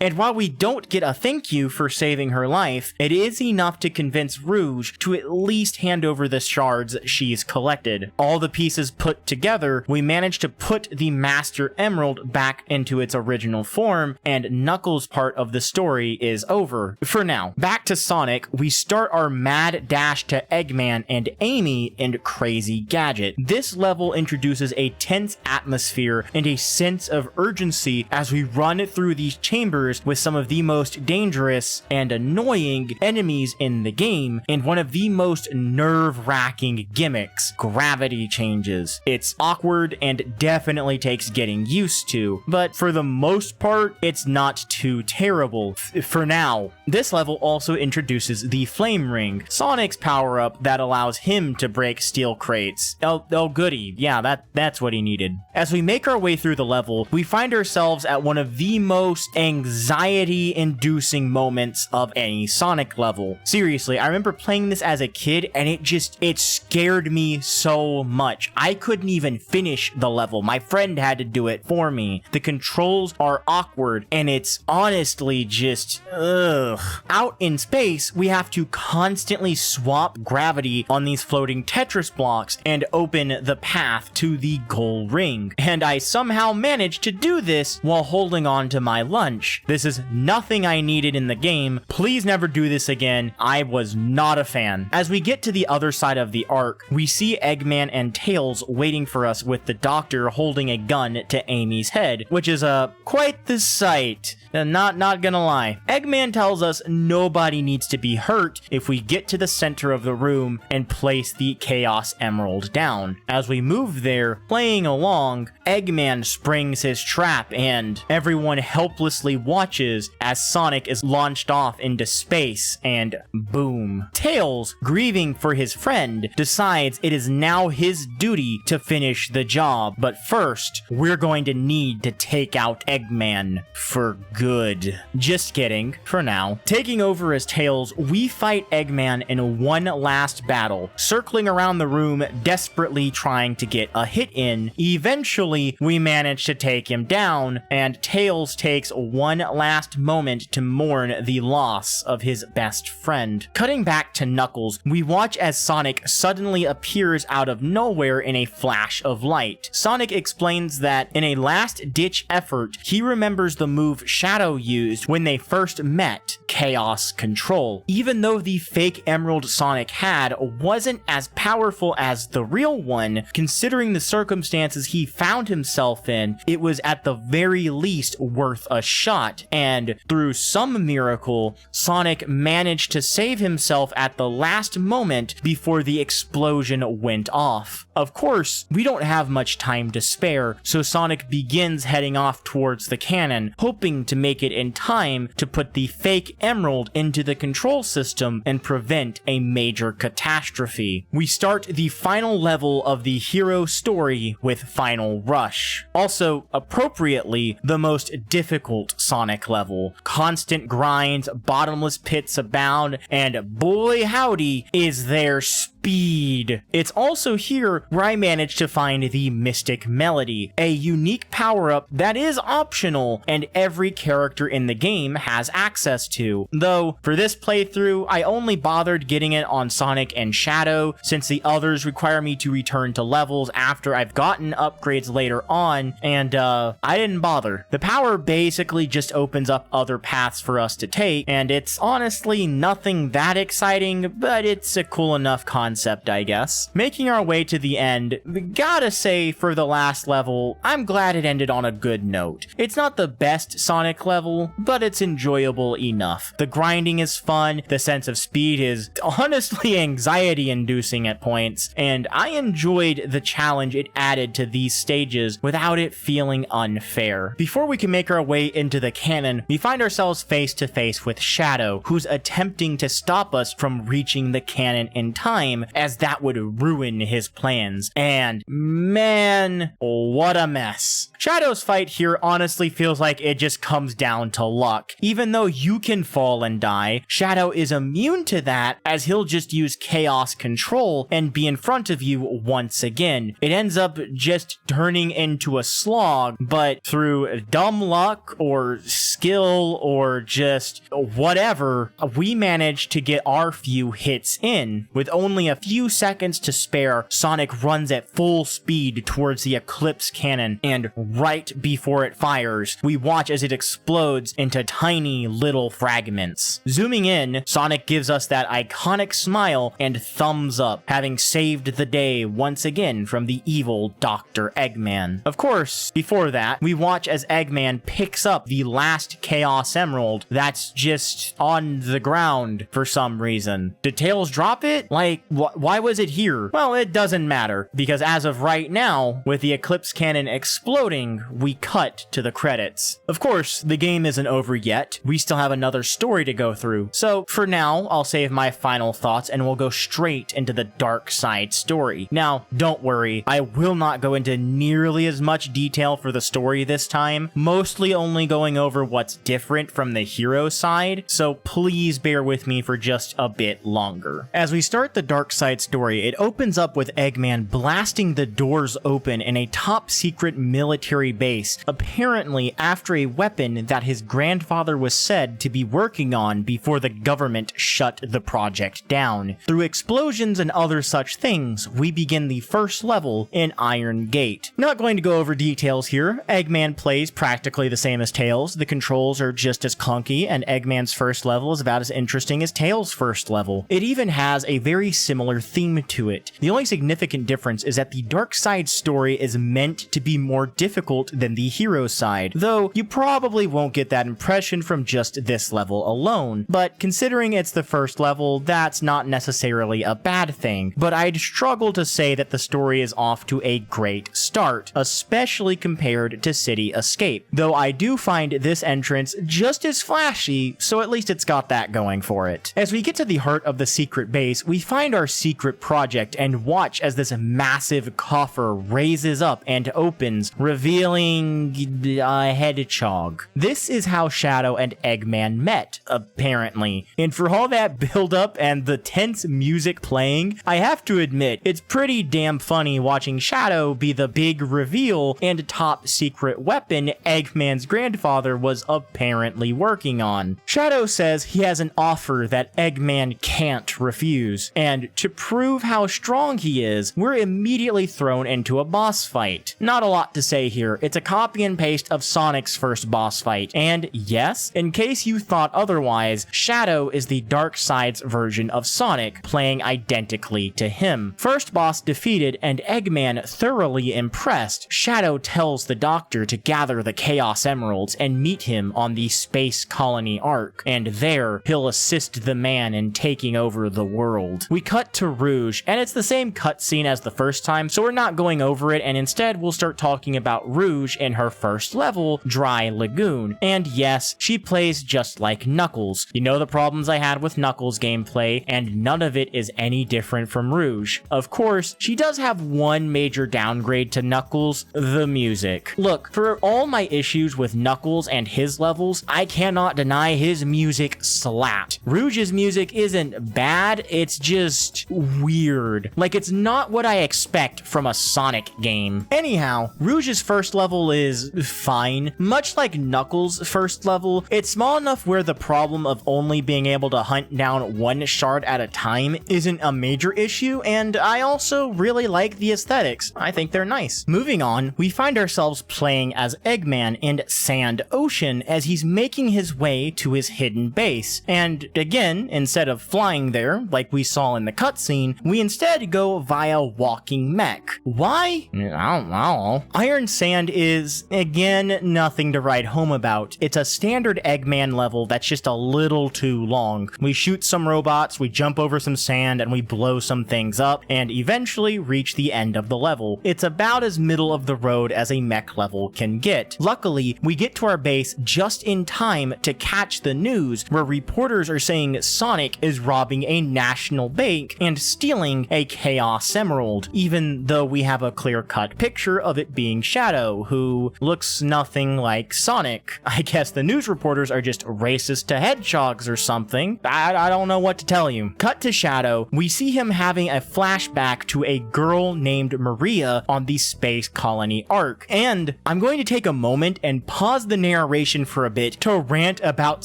And while we don't get a thank you for saving her life, it is enough to convince Rouge to at least hand over the shards she's collected. All the pieces put together, we manage to put the Master Emerald back into its original form, and Knuckles' part of the story is over. For now, back to Sonic, we start our mad dash to Eggman and Amy in Crazy Gadget. This level introduces a tense atmosphere and a sense of urgency as we run through these chambers with some of the most dangerous and annoying enemies in the game, and one of the most nerve-wracking gimmicks, gravity changes. It's awkward and definitely takes getting used to, but for the most part, it's not too terrible. For now. This level also introduces the Flame Ring, Sonic's power-up that allows him to break steel crates. Oh goody, yeah, that's what he needed. As we make our way through the level, we find ourselves at one of the most anxiety-inducing moments of any Sonic level. Seriously, I remember playing this as a kid and it scared me so much. I couldn't even finish the level. My friend had to do it for me. The controls are awkward and it's honestly just, ugh. Out in space, we have to constantly swap gravity on these floating Tetris blocks and open the path to the goal ring. And I somehow managed to do this while holding on to my lunch. This is nothing I needed in the game. Please never do this again. I was not a fan. As we get to the other side of the arc, we see Eggman and Tails waiting for us with the doctor holding a gun to Amy's head, which is quite the sight. Not gonna lie. Eggman tells us nobody needs to be hurt if we get to the center of the room and place the Chaos Emerald down. As we move there, playing along, Eggman springs his trap and everyone helplessly watches as Sonic is launched off into space and boom. Tails, grieving for his friend, decides it is now his duty to finish the job, but first, we're going to need to take out Eggman for good. Just kidding, for now. Taking over as Tails, we fight Eggman in one last battle, circling around the room, desperately trying to get a hit in. Eventually, we manage to take him down, and Tails takes one last moment to mourn the loss of his best friend. Cutting back to Knuckles, we watch as Sonic suddenly appears out of nowhere in a flash of light. Sonic explains that in a last-ditch effort, he remembers the move Shadow used when they first met, Chaos Control. Even though the fake Emerald Sonic had wasn't as powerful as the real one, considering the circumstances he found himself in, it was at the very least worth a shot. that, and through some miracle, Sonic managed to save himself at the last moment before the explosion went off. Of course, we don't have much time to spare, so Sonic begins heading off towards the cannon, hoping to make it in time to put the fake emerald into the control system and prevent a major catastrophe. We start the final level of the hero story with Final Rush. Also, appropriately, the most difficult Sonic level. Constant grinds, bottomless pits abound, and boy howdy is there speed. It's also here where I managed to find the Mystic Melody, a unique power-up that is optional and every character in the game has access to. Though, for this playthrough, I only bothered getting it on Sonic and Shadow, since the others require me to return to levels after I've gotten upgrades later on, and I didn't bother. The power basically just opens up other paths for us to take, and it's honestly nothing that exciting, but it's a cool enough concept, I guess. Making our way to the end, gotta say for the last level, I'm glad it ended on a good note. It's not the best Sonic level, but it's enjoyable enough. The grinding is fun, the sense of speed is honestly anxiety-inducing at points, and I enjoyed the challenge it added to these stages without it feeling unfair. Before we can make our way into the cannon, we find ourselves face to face with Shadow, who's attempting to stop us from reaching the cannon in time, as that would ruin his plans. And man, what a mess. Shadow's fight here honestly feels like it just comes down to luck. Even though you can fall and die, Shadow is immune to that, as he'll just use Chaos Control and be in front of you once again. It ends up just turning into a slog, but through dumb luck or skill or just whatever, we managed to get our few hits in. With only a few seconds to spare, Sonic runs at full speed towards the Eclipse Cannon, and right before it fires, we watch as it explodes into tiny little fragments. Zooming in, Sonic gives us that iconic smile and thumbs up, having saved the day once again from the evil Dr. Eggman. Of course, before that, we watch as Eggman picks up the last Chaos Emerald that's just on the ground for some reason. Did Tails drop it? Like, why was it here? Well, it doesn't matter, because as of right now, with the Eclipse Cannon exploding, we cut to the credits. Of course, the game isn't over yet. We still have another story to go through. So for now, I'll save my final thoughts and we'll go straight into the Dark Side story. Now, don't worry, I will not go into nearly as much detail for the story this time, mostly only going over what's different from the hero side, so please bear with me for just a bit longer. As we start the Dark Side story, it opens up with Eggman blasting the doors open in a top secret military base, apparently after a weapon that his grandfather was said to be working on before the government shut the project down. Through explosions and other such things, we begin the first level in Iron Gate. Not going to go over details here. Eggman plays practically the same as Tails. The controls are just as clunky, and Eggman's first level is about as interesting as Tails' first level. It even has a very similar theme to it. The only significant difference is that the Dark Side story is meant to be more difficult than the hero side, though you probably won't get that impression from just this level alone. But considering it's the first level, that's not necessarily a bad thing. But I'd struggle to say that the story is off to a great start, especially compared to City Escape, though I do find this entrance just as flashy, so at least it's got that going for it. As we get to the heart of the secret base, we find our secret project and watch as this massive coffer raises up and opens, revealing a hedgehog. This is how Shadow and Eggman met, apparently. And for all that build-up and the tense music playing, I have to admit, it's pretty damn funny watching Shadow be the big reveal and top secret weapon Eggman's grandfather was apparently working on. Shadow says he has an offer that Eggman can't refuse, and to prove how strong he is, we're immediately thrown into a boss fight. Not a lot to say here, it's a copy and paste of Sonic's first boss fight, and yes, in case you thought otherwise, Shadow is the Darkside's version of Sonic, playing identically to him. First boss defeated and Eggman thoroughly impressed, Shadow tells the Doctor to gather the Chaos Emeralds and meet him on the Space Colony Ark, and there, he'll assist the man in taking over the world. We cut to Rouge, and it's the same cutscene as the first time, so we're not going over it, and instead we'll start talking about Rouge in her first level, Dry Lagoon. And yes, she plays just like Knuckles. You know the problems I had with Knuckles gameplay, and none of it is any different from Rouge. Of course, she does have one major downgrade to Knuckles, the music. Look, for all my issues with Knuckles and his levels, I cannot deny his music slapped. Rouge's music isn't bad, it's just weird. Like, it's not what I expect from a Sonic game. Anyhow, Rouge's first level is fine. Much like Knuckles' first level, it's small enough where the problem of only being able to hunt down one shard at a time isn't a major issue, and I also really like the aesthetics. I think they're nice. Moving on, we find ourselves playing as Eggman in Sand Ocean as he's making his way to his hidden base. And again, instead of flying there, like we saw in the cutscene, we instead go via walking mech. Why? I don't know. Iron Sand is, again, nothing to write home about. It's a standard Eggman level that's just a little too long. We shoot some robots, we jump over some sand, and we blow some things up, and eventually reach the end of the level. It's about as middle of the road as a mech level can get. Luckily, we get to our base just in time to catch the news where reporters are saying Sonic is robbing a national bank and stealing a Chaos Emerald, even though we have a clear-cut picture of it being Shadow, who looks nothing like Sonic. I guess the news reporters are just racist to hedgehogs or something. I don't know what to tell you. Cut to Shadow, we see him having a flashback to a girl named Maria on the Space Colony Ark. And I'm going to take a moment and pause the narration for a bit to rant about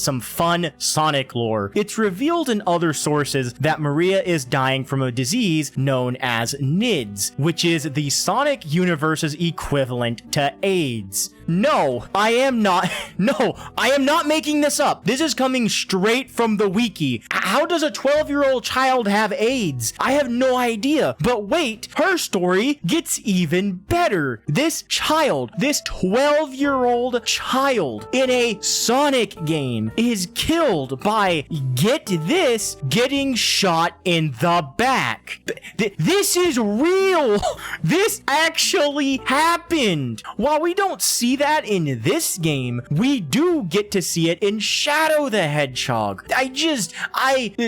some fun Sonic lore. It's revealed in other sources that Maria is dying from a disease known as NIDS, which is the Sonic universe's equivalent to AIDS. No, I am not making this up. This is coming straight from the wiki. How does a 12-year-old child have AIDS? I have no idea. But wait, her story gets even better. This 12-year-old child in a Sonic game is killed by, get this, getting shot in the back. This is real. This actually happened. While we don't see that in this game, we do get to see it in Shadow the Hedgehog.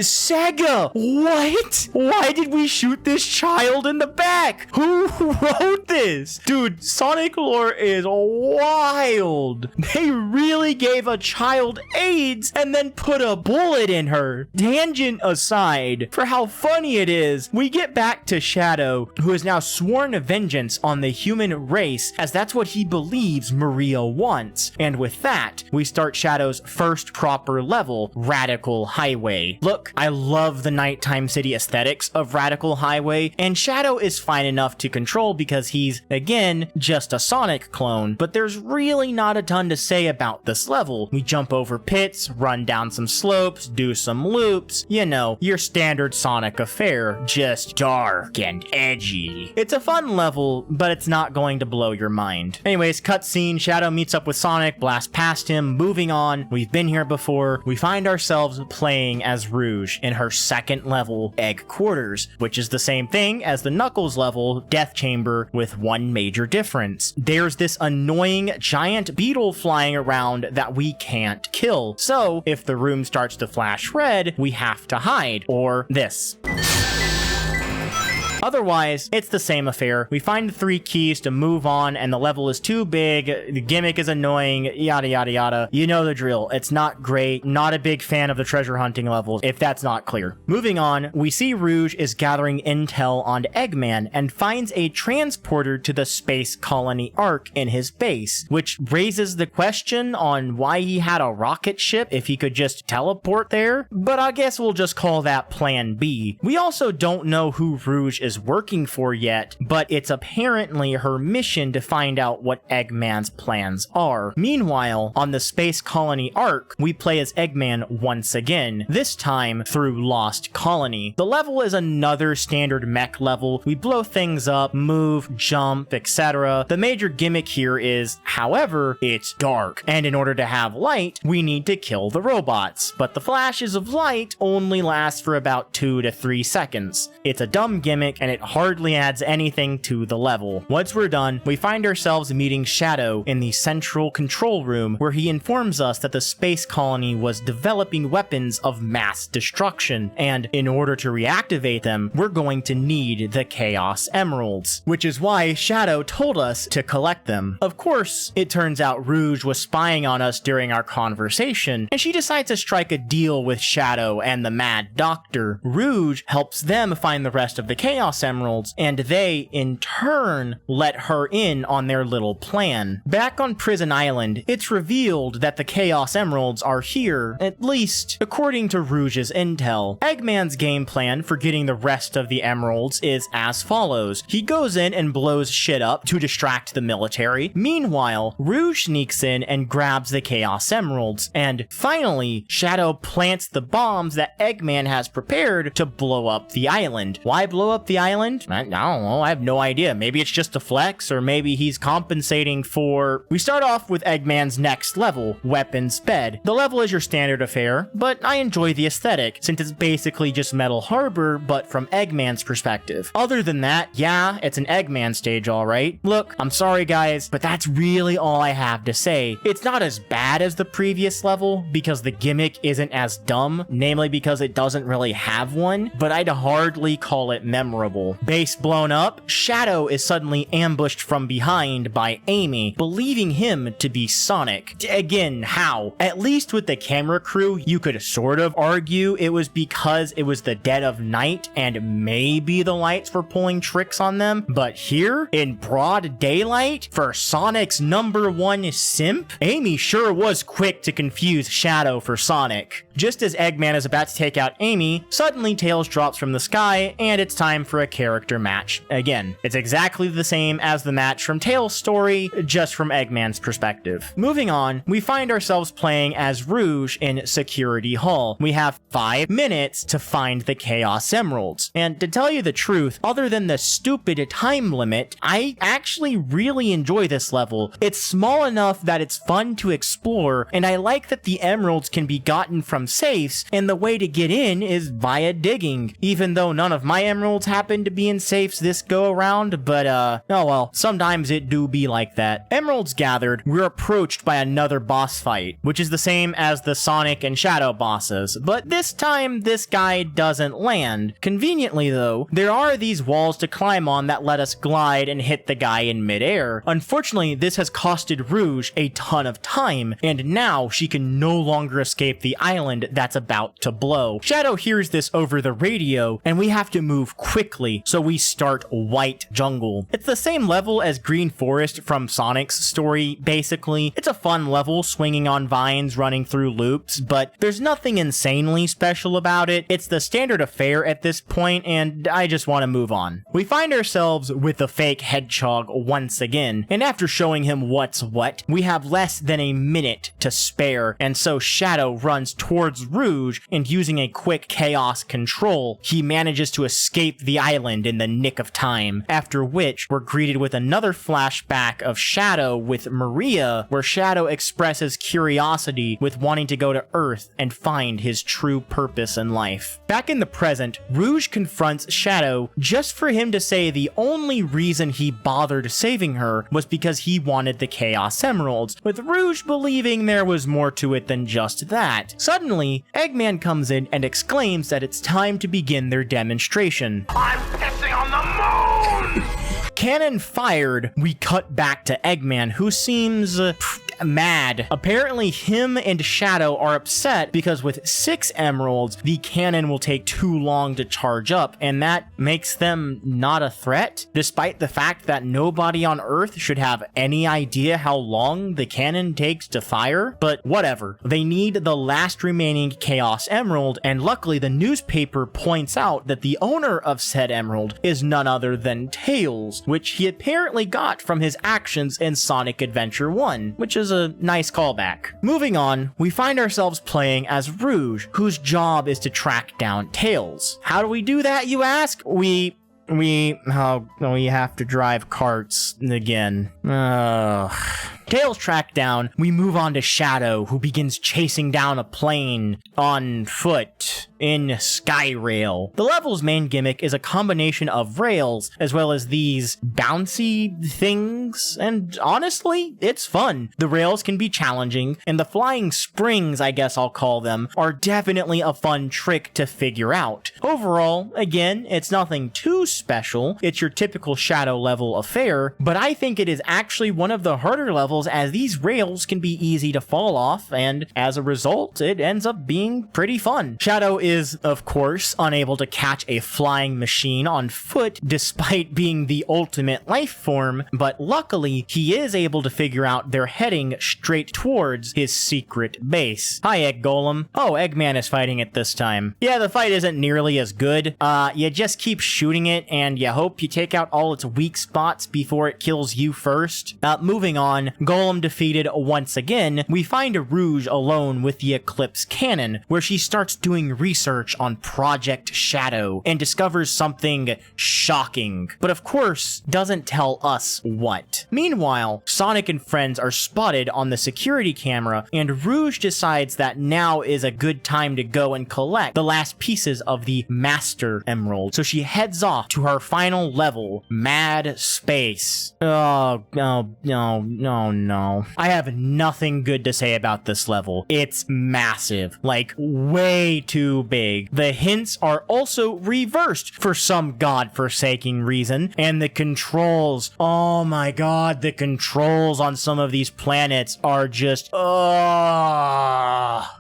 Sega, what? Why did we shoot this child in the back? Who wrote this? Dude, Sonic lore is wild. They really gave a child AIDS and then put a bullet in her. Tangent aside, for how funny it is, we get back to Shadow, who has now sworn vengeance on the human race, as that's what he believes Maria wants. And with that, we start Shadow's first proper level, Radical Highway. Look, I love the nighttime city aesthetics of Radical Highway, and Shadow is fine enough to control because he's, again, just a Sonic clone, but there's really not a ton to say about this level. We jump over pits, run down some slopes, do some loops, you know, your standard Sonic affair, just dark and edgy. It's a fun level, but it's not going to blow your mind. Anyways, cutscene, Shadow meets up with Sonic, blasts past him, moving on. We've been here before. We find ourselves playing as Rouge in her second level, Egg Quarters, which is the same thing as the Knuckles level, Death Chamber, with one major difference. There's this annoying giant beetle flying around that we can't kill. So if the room starts to flash red, we have to hide, or this. Otherwise, it's the same affair. We find the 3 keys to move on, and the level is too big, the gimmick is annoying, yada yada yada. You know the drill. It's not great. Not a big fan of the treasure hunting levels, if that's not clear. Moving on, we see Rouge is gathering intel on Eggman and finds a transporter to the space colony Ark in his base, which raises the question on why he had a rocket ship if he could just teleport there, but I guess we'll just call that Plan B. We also don't know who Rouge is working for yet, but it's apparently her mission to find out what Eggman's plans are. Meanwhile, on the space colony Ark, we play as Eggman once again, this time through Lost Colony. The level is another standard mech level. We blow things up, move, jump, etc. The major gimmick here is, however, it's dark, and in order to have light, we need to kill the robots, but the flashes of light only last for about 2 to 3 seconds. It's a dumb gimmick, and it hardly adds anything to the level. Once we're done, we find ourselves meeting Shadow in the central control room, where he informs us that the space colony was developing weapons of mass destruction, and in order to reactivate them, we're going to need the Chaos Emeralds, which is why Shadow told us to collect them. Of course, it turns out Rouge was spying on us during our conversation, and she decides to strike a deal with Shadow and the Mad Doctor. Rouge helps them find the rest of the Chaos Emeralds, and they, in turn, let her in on their little plan. Back on Prison Island, it's revealed that the Chaos Emeralds are here, at least according to Rouge's intel. Eggman's game plan for getting the rest of the emeralds is as follows. He goes in and blows shit up to distract the military. Meanwhile, Rouge sneaks in and grabs the Chaos Emeralds, and finally, Shadow plants the bombs that Eggman has prepared to blow up the island. Why blow up the island? I don't know, I have no idea. Maybe it's just a flex, or maybe he's compensating for... We start off with Eggman's next level, Weapon Sped. The level is your standard affair, but I enjoy the aesthetic, since it's basically just Metal Harbor, but from Eggman's perspective. Other than that, yeah, it's an Eggman stage alright. Look, I'm sorry guys, but that's really all I have to say. It's not as bad as the previous level, because the gimmick isn't as dumb, namely because it doesn't really have one, but I'd hardly call it memorable. Base blown up, Shadow is suddenly ambushed from behind by Amy, believing him to be Sonic. Again, how? At least with the camera crew, you could sort of argue it was because it was the dead of night and maybe the lights were pulling tricks on them, but here, in broad daylight, for Sonic's #1 simp, Amy sure was quick to confuse Shadow for Sonic. Just as Eggman is about to take out Amy, suddenly Tails drops from the sky, and it's time for a character match. Again, it's exactly the same as the match from Tails' story, just from Eggman's perspective. Moving on, we find ourselves playing as Rouge in Security Hall. We have 5 minutes to find the Chaos Emeralds, and to tell you the truth, other than the stupid time limit, I actually really enjoy this level. It's small enough that it's fun to explore, and I like that the emeralds can be gotten from safes, and the way to get in is via digging, even though none of my emeralds happen to be in safes this go around, but oh well, sometimes it do be like that. Emeralds gathered, we're approached by another boss fight, which is the same as the Sonic and Shadow bosses, but this time this guy doesn't land. Conveniently though, there are these walls to climb on that let us glide and hit the guy in midair. Unfortunately, this has costed Rouge a ton of time, and now she can no longer escape the island that's about to blow. Shadow hears this over the radio, and we have to move quickly, so we start White Jungle. It's the same level as Green Forest from Sonic's story, basically. It's a fun level, swinging on vines, running through loops, but there's nothing insanely special about it. It's the standard affair at this point, and I just want to move on. We find ourselves with the fake hedgehog once again, and after showing him what's what, we have less than a minute to spare, and so Shadow runs towards Rouge, and using a quick chaos control, he manages to escape the island in the nick of time, after which we're greeted with another flashback of Shadow with Maria, where Shadow expresses curiosity with wanting to go to Earth and find his true purpose in life. Back in the present, Rouge confronts Shadow just for him to say the only reason he bothered saving her was because he wanted the Chaos Emeralds, with Rouge believing there was more to it than just that. Suddenly, Eggman comes in and exclaims that it's time to begin their demonstration. I'm pissing on the cannon fired, we cut back to Eggman, who seems mad. Apparently him and Shadow are upset because with 6 emeralds, the cannon will take too long to charge up, and that makes them not a threat, despite the fact that nobody on Earth should have any idea how long the cannon takes to fire. But whatever. They need the last remaining Chaos Emerald, and luckily the newspaper points out that the owner of said emerald is none other than Tails, which he apparently got from his actions in Sonic Adventure 1, which is a nice callback. Moving on, we find ourselves playing as Rouge, whose job is to track down Tails. How do we do that, you ask? We have to drive carts again. Tails tracked down, we move on to Shadow, who begins chasing down a plane on foot in Skyrail. The level's main gimmick is a combination of rails as well as these bouncy things, and honestly, it's fun. The rails can be challenging, and the flying springs, I guess I'll call them, are definitely a fun trick to figure out. Overall, again, it's nothing too special. It's your typical Shadow level affair, but I think it is actually one of the harder levels as these rails can be easy to fall off, and as a result, it ends up being pretty fun. Shadow is, of course, unable to catch a flying machine on foot despite being the ultimate life form, but luckily, he is able to figure out they're heading straight towards his secret base. Hi, Egg Golem. Oh, Eggman is fighting it this time. Yeah, the fight isn't nearly as good. You just keep shooting it, and you hope you take out all its weak spots before it kills you first. Moving on, Golem defeated once again, we find Rouge alone with the Eclipse Cannon, where she starts doing research on Project Shadow and discovers something shocking, but of course doesn't tell us what. Meanwhile, Sonic and friends are spotted on the security camera, and Rouge decides that now is a good time to go and collect the last pieces of the Master Emerald, so she heads off to her final level, Mad Space. Oh, no. I have nothing good to say about this level. It's massive, like way too big. The hints are also reversed for some godforsaken reason, and the controls, oh my god, the controls on some of these planets are just,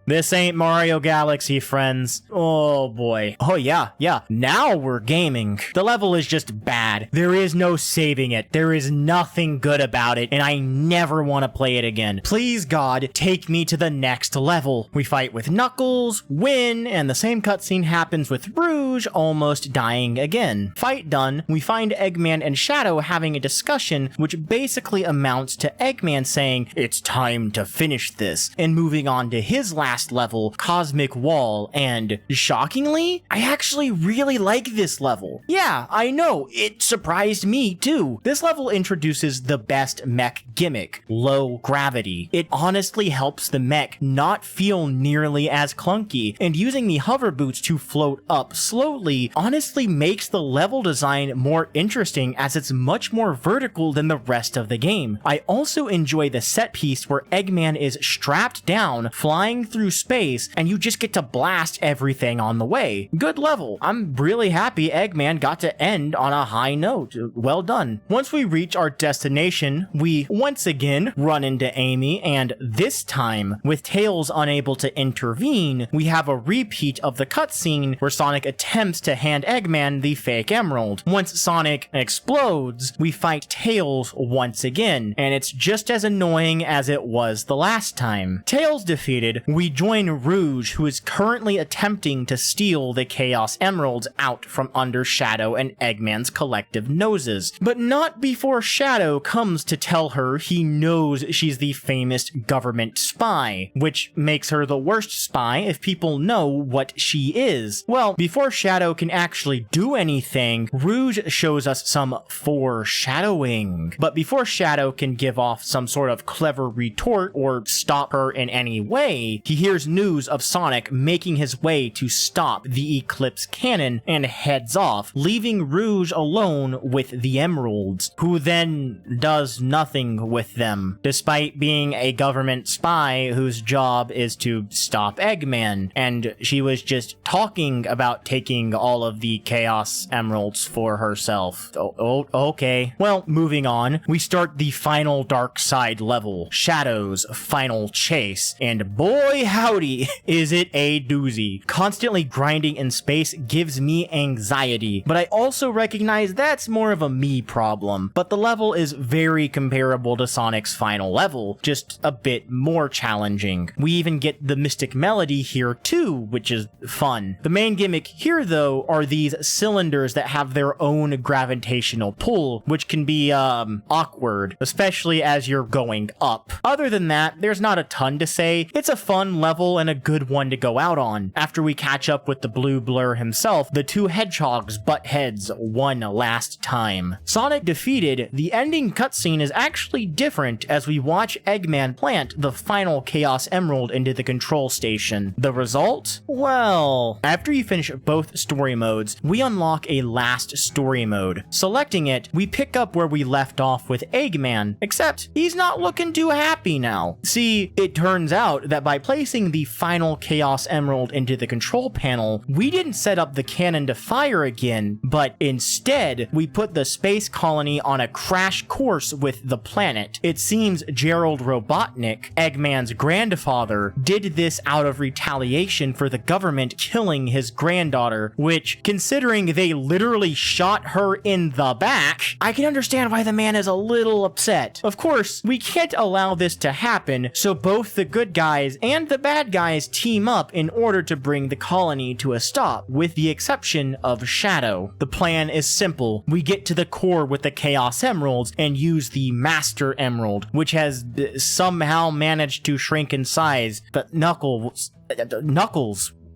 this ain't Mario Galaxy, friends. Oh boy. Oh yeah, now we're gaming. The level is just bad. There is no saving it. There is nothing good about it, and I never want to play it again. Please God, take me to the next level. We fight with Knuckles, win, and the same cutscene happens with Rouge almost dying again. Fight done, we find Eggman and Shadow having a discussion which basically amounts to Eggman saying, "It's time to finish this," and moving on to his last level, Cosmic Wall, and shockingly, I actually really like this level. Yeah, I know, it surprised me too. This level introduces the best mech gimmick, low gravity. It honestly helps the mech not feel nearly as clunky, and using the hover boots to float up slowly honestly makes the level design more interesting as it's much more vertical than the rest of the game. I also enjoy the set piece where Eggman is strapped down, flying through space, and you just get to blast everything on the way. Good level. I'm really happy Eggman got to end on a high note. Well done. Once we reach our destination, we once again run into Amy, and this time, with Tails unable to intervene, we have a repeat of the cutscene where Sonic attempts to hand Eggman the fake emerald. Once Sonic explodes, we fight Tails once again, and it's just as annoying as it was the last time. Tails defeated, we join Rouge, who is currently attempting to steal the Chaos Emeralds out from under Shadow and Eggman's collective noses, but not before Shadow comes to tell her he knows she's the famous government spy, which makes her the worst spy if people know what she is. Well, before Shadow can actually do anything, Rouge shows us some foreshadowing. But before Shadow can give off some sort of clever retort or stop her in any way, he hears news of Sonic making his way to stop the Eclipse Cannon and heads off, leaving Rouge alone with the emeralds, who then does nothing with them, despite being a government spy whose job is to stop Eggman, and she was just talking about taking all of the Chaos Emeralds for herself. Okay. Well, moving on, we start the final Dark Side level, Shadow's Final Chase, and boy howdy, is it a doozy. Constantly grinding in space gives me anxiety, but I also recognize that's more of a me problem. But the level is very comparable to Sonic's final level, just a bit more challenging. We even get the Mystic Melody here too, which is fun. The main gimmick here though are these cylinders that have their own gravitational pull, which can be awkward, especially as you're going up. Other than that, there's not a ton to say. It's a fun level and a good one to go out on. After we catch up with the Blue Blur himself, the two hedgehogs butt heads one last time. Sonic defeated, the ending cutscene is actually different as we watch Eggman plant the final Chaos Emerald into the control station. The result? Well, after you finish both story modes, we unlock a last story mode. Selecting it, we pick up where we left off with Eggman, except he's not looking too happy now. See, it turns out that by placing the final Chaos Emerald into the control panel, we didn't set up the cannon to fire again, but instead, we put the space colony on a crash course with the planet. It seems Gerald Robotnik, Eggman's grandfather, did this out of retaliation for the government killing his granddaughter, which, considering they literally shot her in the back, I can understand why the man is a little upset. Of course, we can't allow this to happen, so both the good guys and the bad guys team up in order to bring the colony to a stop, with the exception of Shadow. The plan is simple. We get to the core with the Chaos Emeralds and use the Master Emerald, which has somehow managed to shrink in size, but Knuckles,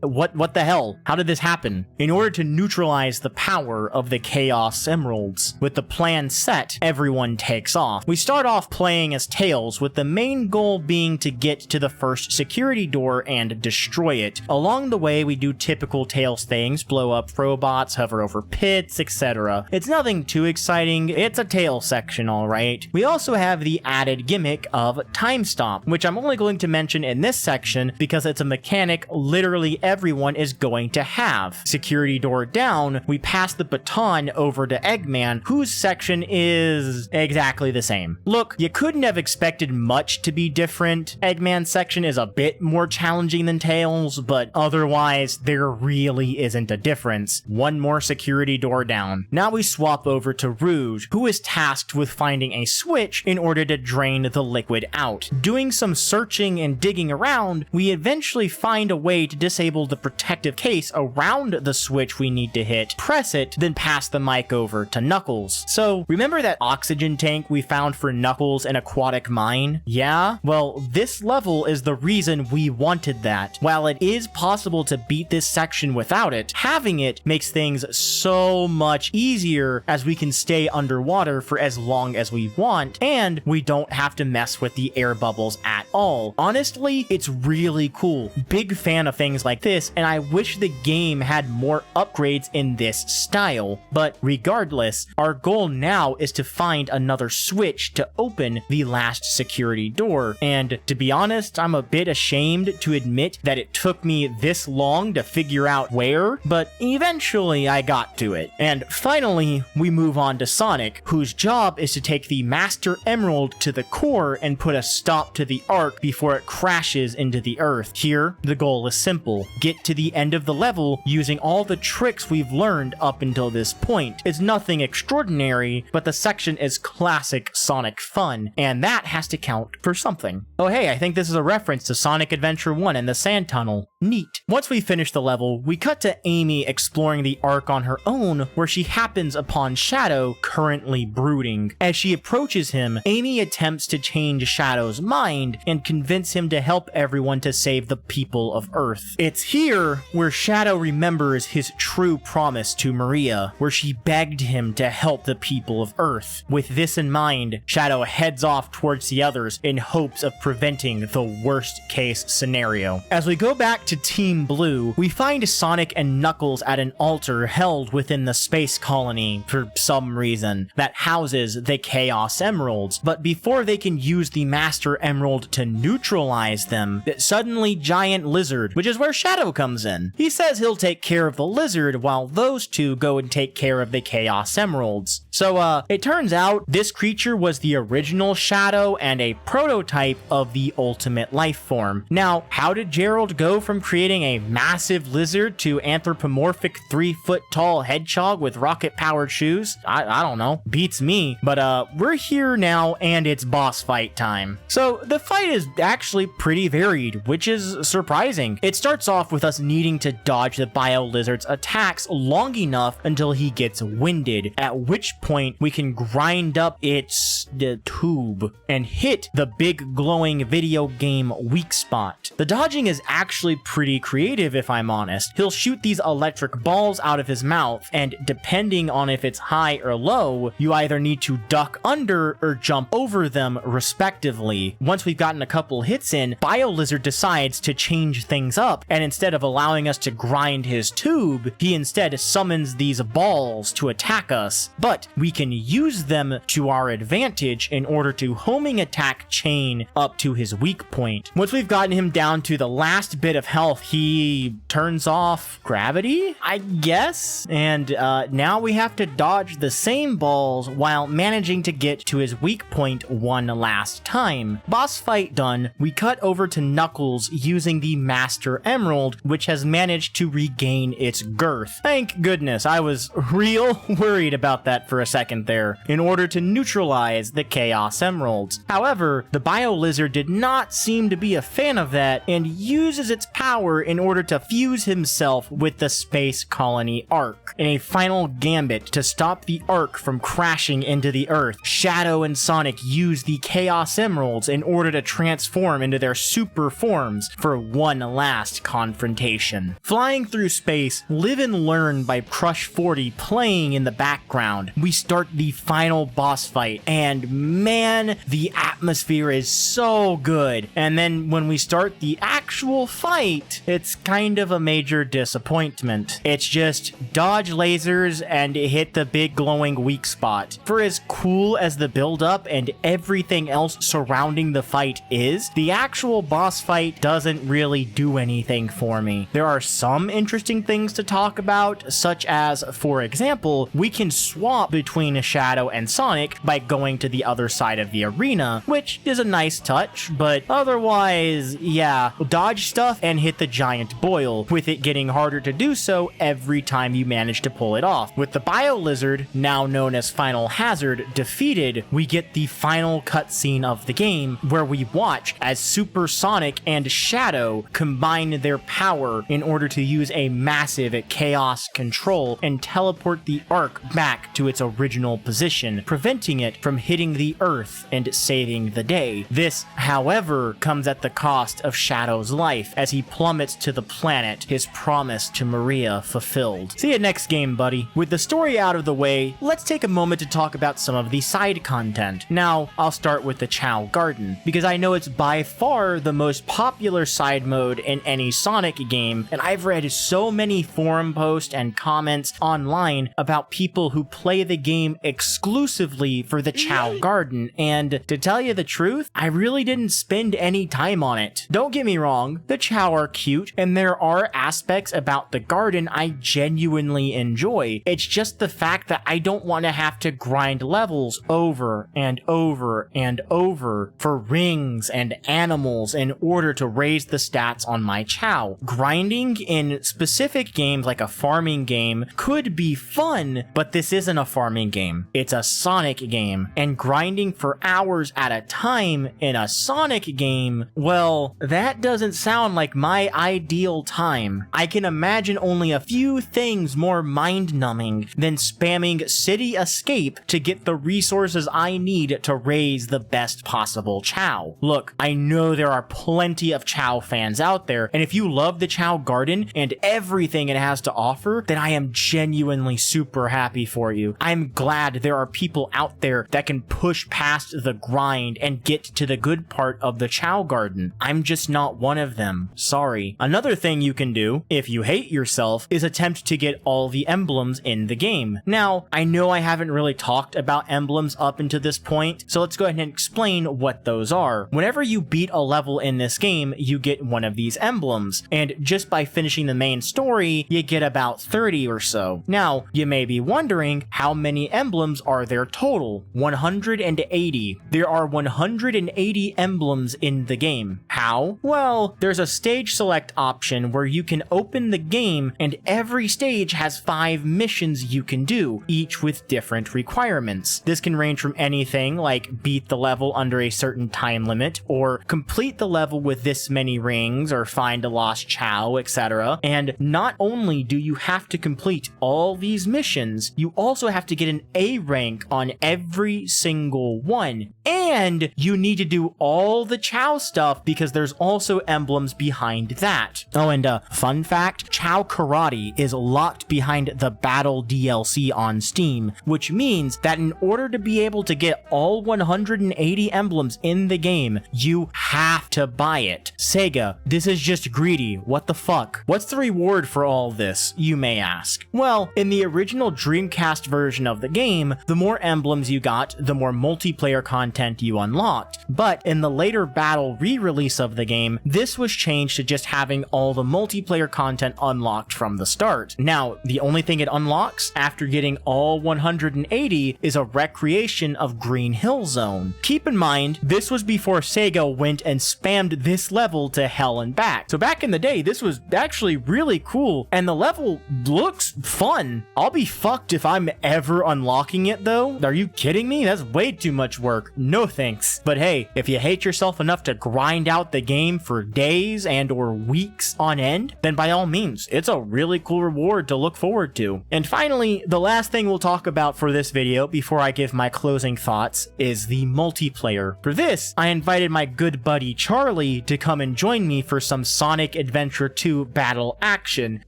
what the hell? How did this happen? In order to neutralize the power of the Chaos Emeralds, with the plan set, everyone takes off. We start off playing as Tails, with the main goal being to get to the first security door and destroy it. Along the way, we do typical Tails things, blow up robots, hover over pits, etc. It's nothing too exciting, it's a Tails section, alright. We also have the added gimmick of Time Stop, which I'm only going to mention in this section because it's a mechanic literally everyone is going to have. Security door down, we pass the baton over to Eggman, whose section is exactly the same. Look, you couldn't have expected much to be different. Eggman's section is a bit more challenging than Tails, but otherwise, there really isn't a difference. One more security door down. Now we swap over to Rouge, who is tasked with finding a switch in order to drain the liquid out. Doing some searching and digging around, we eventually find a way to disable the protective case around the switch we need to hit, press it, then pass the mic over to Knuckles. So, remember that oxygen tank we found for Knuckles in Aquatic Mine? Yeah? Well, this level is the reason we wanted that. While it is possible to beat this section without it, having it makes things so much easier as we can stay underwater for as long as we want, and we don't have to mess with the air bubbles at all. Honestly, it's really cool. Big fan of things like this, and I wish the game had more upgrades in this style. But regardless, our goal now is to find another switch to open the last security door. And to be honest, I'm a bit ashamed to admit that it took me this long to figure out where, but eventually I got to it. And finally, we move on to Sonic, whose job is to take the Master Emerald to the core and put a stop to the arc before it crashes into the earth. Here, the goal is simple. Get to the end of the level using all the tricks we've learned up until this point. It's nothing extraordinary, but the section is classic Sonic fun, and that has to count for something. Oh hey, I think this is a reference to Sonic Adventure 1 and the Sand Tunnel. Neat. Once we finish the level, we cut to Amy exploring the Ark on her own, where she happens upon Shadow currently brooding. As she approaches him, Amy attempts to change Shadow's mind and convince him to help everyone to save the people of Earth. It's here where Shadow remembers his true promise to Maria, where she begged him to help the people of Earth. With this in mind, Shadow heads off towards the others in hopes of preventing the worst case scenario. As we go back to to Team Blue, we find Sonic and Knuckles at an altar held within the space colony for some reason that houses the Chaos Emeralds. But before they can use the Master Emerald to neutralize them, suddenly Giant Lizard, which is where Shadow comes in. He says he'll take care of the lizard while those two go and take care of the Chaos Emeralds. So, it turns out this creature was the original Shadow and a prototype of the ultimate life form. Now, how did Gerald go from creating a massive lizard to anthropomorphic 3-foot tall hedgehog with rocket-powered shoes? I don't know. Beats me. But, we're here now and it's boss fight time. So, the fight is actually pretty varied, which is surprising. It starts off with us needing to dodge the Bio Lizard's attacks long enough until he gets winded, at which point we can grind up its tube and hit the big glowing video game weak spot. The dodging is actually pretty creative, if I'm honest. He'll shoot these electric balls out of his mouth, and depending on if it's high or low, you either need to duck under or jump over them respectively. Once we've gotten a couple hits in, Bio Lizard decides to change things up, and instead of allowing us to grind his tube, he instead summons these balls to attack us, but we can use them to our advantage in order to homing attack chain up to his weak point. Once we've gotten him down to the last bit of health, he turns off gravity, I guess? And now we have to dodge the same balls while managing to get to his weak point one last time. Boss fight done, we cut over to Knuckles using the Master Emerald, which has managed to regain its girth. Thank goodness, I was real worried about that for a second there, in order to neutralize the Chaos Emeralds. However, the Bio Lizard did not seem to be a fan of that and uses its power in order to fuse himself with the space colony Ark. In a final gambit to stop the Ark from crashing into the Earth, Shadow and Sonic use the Chaos Emeralds in order to transform into their super forms for one last confrontation. Flying through space, live and learn by Crush 40 playing in the background, we start the final boss fight, and man, the atmosphere is so good. And then when we start the actual fight, it's kind of a major disappointment. It's just dodge lasers and hit the big glowing weak spot. For as cool as the build-up and everything else surrounding the fight is, the actual boss fight doesn't really do anything for me. There are some interesting things to talk about, such as, for example, we can swap between Shadow and Sonic by going to the other side of the arena, which is a nice touch, but otherwise, yeah, dodge stuff and hit the giant boil, with it getting harder to do so every time you manage to pull it off. With the Bio Lizard, now known as Final Hazard, defeated, we get the final cutscene of the game, where we watch as Super Sonic and Shadow combine their power in order to use a massive chaos control and teleport the Ark back to its original position, preventing it from hitting the Earth and saving the day. This, however, comes at the cost of Shadow's life as he plummets to the planet, his promise to Maria fulfilled. See you next game, buddy. With the story out of the way, let's take a moment to talk about some of the side content. Now, I'll start with the Chao Garden, because I know it's by far the most popular side mode in any Sonic game, and I've read so many forum posts and comments online about people who play the game exclusively for the Chao Garden, and to tell you the truth, I really didn't spend any time on it. Don't get me wrong, the Chao are cute, and there are aspects about the garden I genuinely enjoy. It's just the fact that I don't want to have to grind levels over and over and over for rings and animals in order to raise the stats on my Chao. Grinding in specific games like a farming game could be fun, but this isn't a farming game. It's a Sonic game, and grinding for hours at a time in a Sonic game, well, that doesn't sound like my ideal time. I can imagine only a few things more mind-numbing than spamming City Escape to get the resources I need to raise the best possible Chao. Look, I know there are plenty of Chao fans out there, and if you love the Chao Garden and everything it has to offer, then I am genuinely super happy for you. I'm glad there are people out there that can push past the grind and get to the good part of the Chao Garden. I'm just not one of them. Sorry. sorry. Another thing you can do, if you hate yourself, is attempt to get all the emblems in the game. Now, I know I haven't really talked about emblems up until this point, so let's go ahead and explain what those are. Whenever you beat a level in this game, you get one of these emblems, and just by finishing the main story, you get about 30 or so. Now, you may be wondering, how many emblems are there total? 180. There are 180 emblems in the game. How? Well, there's a stage select option where you can open the game and every stage has 5 missions you can do, each with different requirements. This can range from anything like beat the level under a certain time limit, or complete the level with this many rings, or find a lost Chao, etc. And not only do you have to complete all these missions, you also have to get an A rank on every single one. And you need to do all the Chao stuff because there's also emblems behind that. Oh, and fun fact, Chao Karate is locked behind the Battle DLC on Steam, which means that in order to be able to get all 180 emblems in the game, you have to buy it. Sega, this is just greedy. What the fuck? What's the reward for all this, you may ask? Well, in the original Dreamcast version of the game, the more emblems you got, the more multiplayer content you unlocked. But in the later Battle re-release of the game, this was changed to just having all the multiplayer content unlocked from the start. Now, the only thing it unlocks after getting all 180 is a recreation of Green Hill Zone. Keep in mind, this was before Sega went and spammed this level to hell and back. So back in the day, this was actually really cool, and the level looks fun. I'll be fucked if I'm ever unlocking it though. Are you kidding me? That's way too much work. No thanks. But hey, if you hate yourself enough to grind out the game for days and or weeks on end, then by all means, it's a really cool reward to look forward to. And finally, the last thing we'll talk about for this video before I give my closing thoughts is the multiplayer. For this, I invited my good buddy Charlie to come and join me for some Sonic Adventure 2 battle action,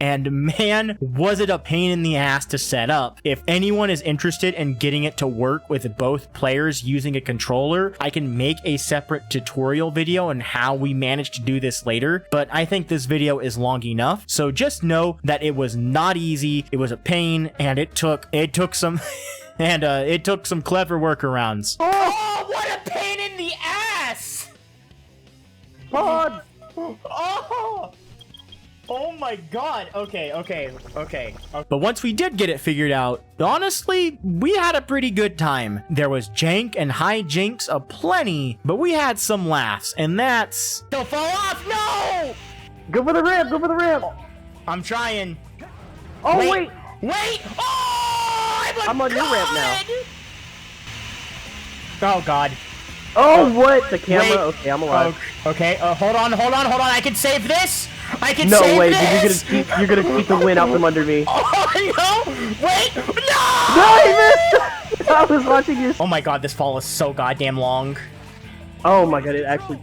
and man, was it a pain in the ass to set up. If anyone is interested in getting it to work with both players using a controller, I can make a separate tutorial video on how we managed to do this later, but I think this video is long enough, so just know that it was not easy, it was a pain, and it took some it took some clever workarounds. Oh, what a pain in the ass! Pod! Oh my god. Okay. But once we did get it figured out, honestly, we had a pretty good time. There was jank and hijinks aplenty, but we had some laughs, and that's... Don't fall off! No! Go for the ramp! Go for the ramp! I'm trying. Oh, wait! Wait! Oh! I'm on your ramp now. Oh god. Oh, what? The camera? Wait. Okay, I'm alive. Okay, hold on. I can save this! I can No save way, this! dude, you're gonna keep the win out from under me. Oh, no! Wait! No! No, I missed! I was watching you. Oh my god, this fall is so goddamn long. Oh my god, it actually...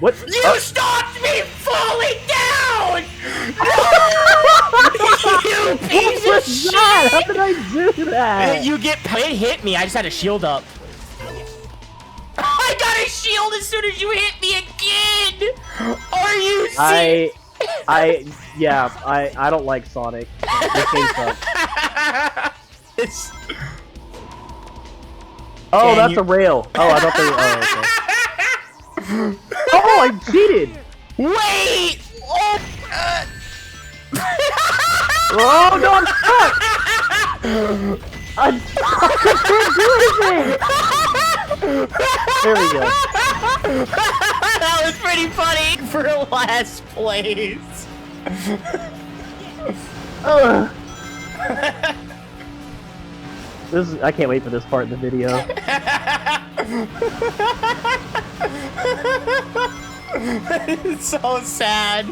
What? You stopped me falling down! You piece of shit! How did I do that? You get... It hit me, I just had a shield up. I got a shield as soon as you hit me again! Are you serious? I don't like Sonic. This game sucks. Oh, Can that's you- a rail. Oh, I thought they were... Oh, okay. Oh, I cheated! Wait! Oh, no, I'm stuck! I can't do anything! There we go. That was pretty funny for last place. I can't wait for this part in the video. It's so sad.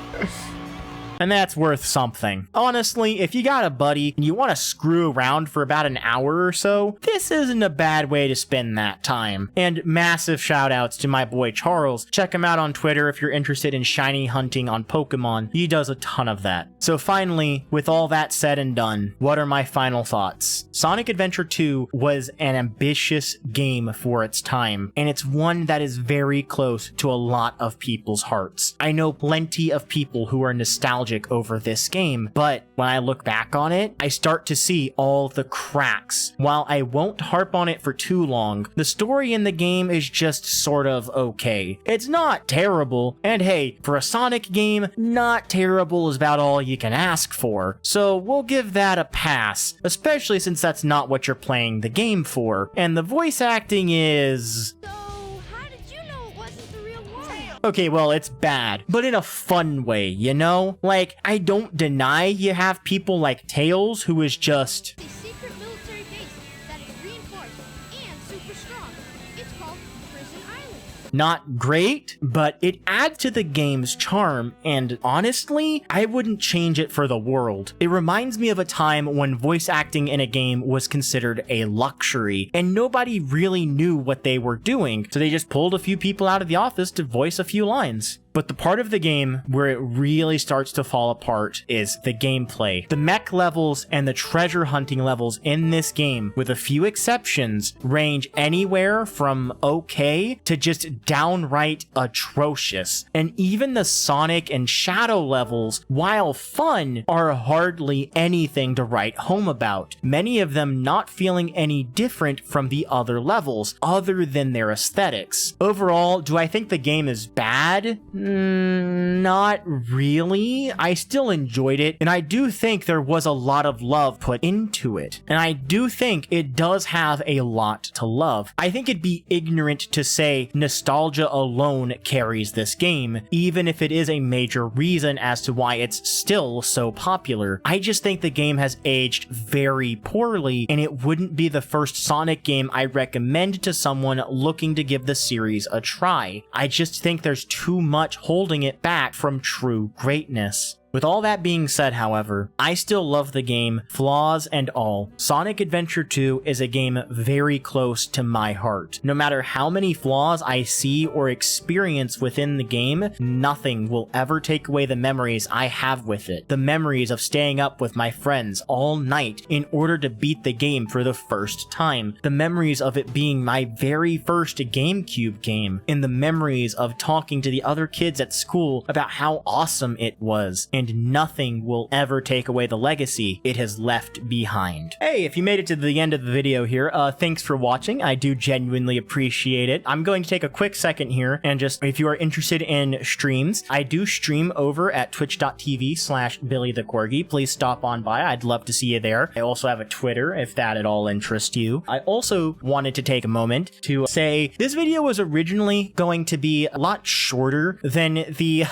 and that's worth something. Honestly, if you got a buddy and you want to screw around for about an hour or so, this isn't a bad way to spend that time. And massive shout outs to my boy Charles. Check him out on Twitter if you're interested in shiny hunting on Pokemon. He does a ton of that. So finally, with all that said and done, what are my final thoughts? Sonic Adventure 2 was an ambitious game for its time, and it's one that is very close to a lot of people's hearts. I know plenty of people who are nostalgic over this game, but when I look back on it, I start to see all the cracks. While I won't harp on it for too long, the story in the game is just sort of okay. It's not terrible, and hey, for a Sonic game, not terrible is about all you can ask for, so we'll give that a pass, especially since that's not what you're playing the game for, and the voice acting is... So, how did you know it wasn't the real world? Okay, well, it's bad, but in a fun way, you know? Like, I don't deny you have people like Tails, who is just... A secret military base that is reinforced and super strong. It's called Prison Island. not great, but it adds to the game's charm, and honestly, I wouldn't change it for the world. It reminds me of a time when voice acting in a game was considered a luxury, and nobody really knew what they were doing, so they just pulled a few people out of the office to voice a few lines. But the part of the game where it really starts to fall apart is the gameplay. The mech levels and the treasure hunting levels in this game, with a few exceptions, range anywhere from okay to just downright atrocious. And even the Sonic and Shadow levels, while fun, are hardly anything to write home about. Many of them not feeling any different from the other levels, other than their aesthetics. Overall, do I think the game is bad? Not really. I still enjoyed it, and I do think there was a lot of love put into it. And I do think it does have a lot to love. I think it'd be ignorant to say nostalgia alone carries this game, even if it is a major reason as to why it's still so popular. I just think the game has aged very poorly, and it wouldn't be the first Sonic game I recommend to someone looking to give the series a try. I just think there's too much holding it back from true greatness. With all that being said, however, I still love the game, flaws and all. Sonic Adventure 2 is a game very close to my heart. No matter how many flaws I see or experience within the game, nothing will ever take away the memories I have with it. The memories of staying up with my friends all night in order to beat the game for the first time. The memories of it being my very first GameCube game. And the memories of talking to the other kids at school about how awesome it was. And nothing will ever take away the legacy it has left behind. Hey, if you made it to the end of the video here, thanks for watching. I do genuinely appreciate it. I'm going to take a quick second here and just, if you are interested in streams, I do stream over at twitch.tv/BillyTheCorgi. Please stop on by. I'd love to see you there. I also have a Twitter if that at all interests you. I also wanted to take a moment to say this video was originally going to be a lot shorter than the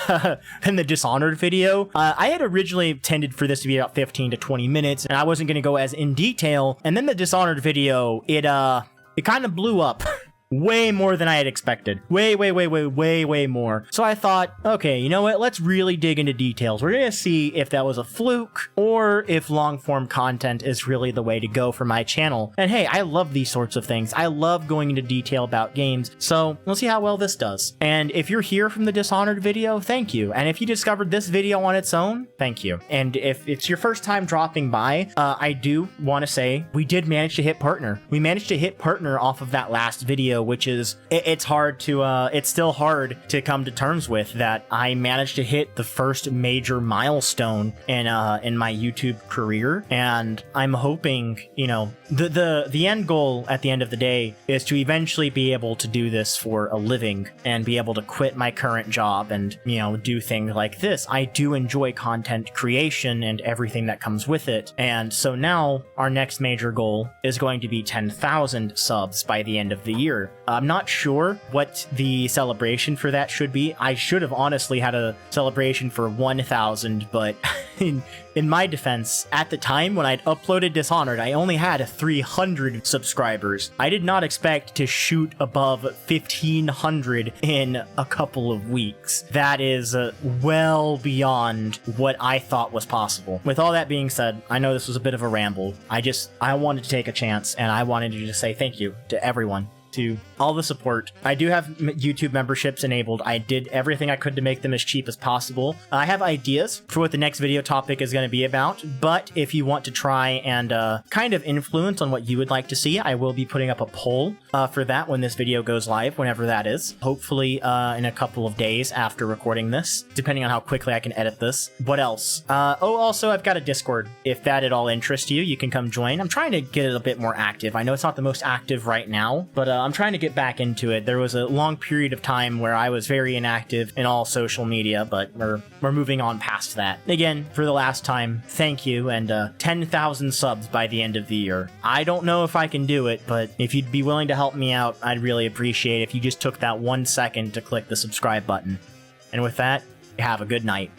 Dishonored video. I had originally intended for this to be about 15 to 20 minutes, and I wasn't going to go as in detail, and then the Dishonored video, it kind of blew up. Way more than I had expected. Way more. So I thought, okay, you know what? Let's really dig into details. We're gonna see if that was a fluke or if long form content is really the way to go for my channel. And hey, I love these sorts of things. I love going into detail about games. So we'll see how well this does. And if you're here from the Dishonored video, thank you. And if you discovered this video on its own, thank you. And if it's your first time dropping by, I do want to say we did manage to hit partner. We managed to hit partner off of that last video, which is, it's still hard to come to terms with that I managed to hit the first major milestone in my YouTube career. And I'm hoping, you know, the end goal at the end of the day is to eventually be able to do this for a living and be able to quit my current job and, you know, do things like this. I do enjoy content creation and everything that comes with it. And so now our next major goal is going to be 10,000 subs by the end of the year. I'm not sure what the celebration for that should be. I should have honestly had a celebration for 1,000, but in my defense, at the time when I'd uploaded Dishonored, I only had 300 subscribers. I did not expect to shoot above 1,500 in a couple of weeks. That is well beyond what I thought was possible. With all that being said, I know this was a bit of a ramble. I wanted to take a chance, and I wanted to just say thank you to everyone, to all the support. I do have YouTube memberships enabled. I did everything I could to make them as cheap as possible. I have ideas for what the next video topic is going to be about, but if you want to try and kind of influence on what you would like to see, I will be putting up a poll for that when this video goes live, whenever that is. Hopefully in a couple of days after recording this, depending on how quickly I can edit this. What else? Also, I've got a Discord. If that at all interests you, you can come join. I'm trying to get it a bit more active. I know it's not the most active right now, but I'm trying to get back into it. There was a long period of time where I was very inactive in all social media, but we're moving on past that. Again, for the last time, thank you, and 10,000 subs by the end of the year. I don't know if I can do it, but if you'd be willing to help me out, I'd really appreciate it if you just took that 1 second to click the subscribe button. And with that, have a good night.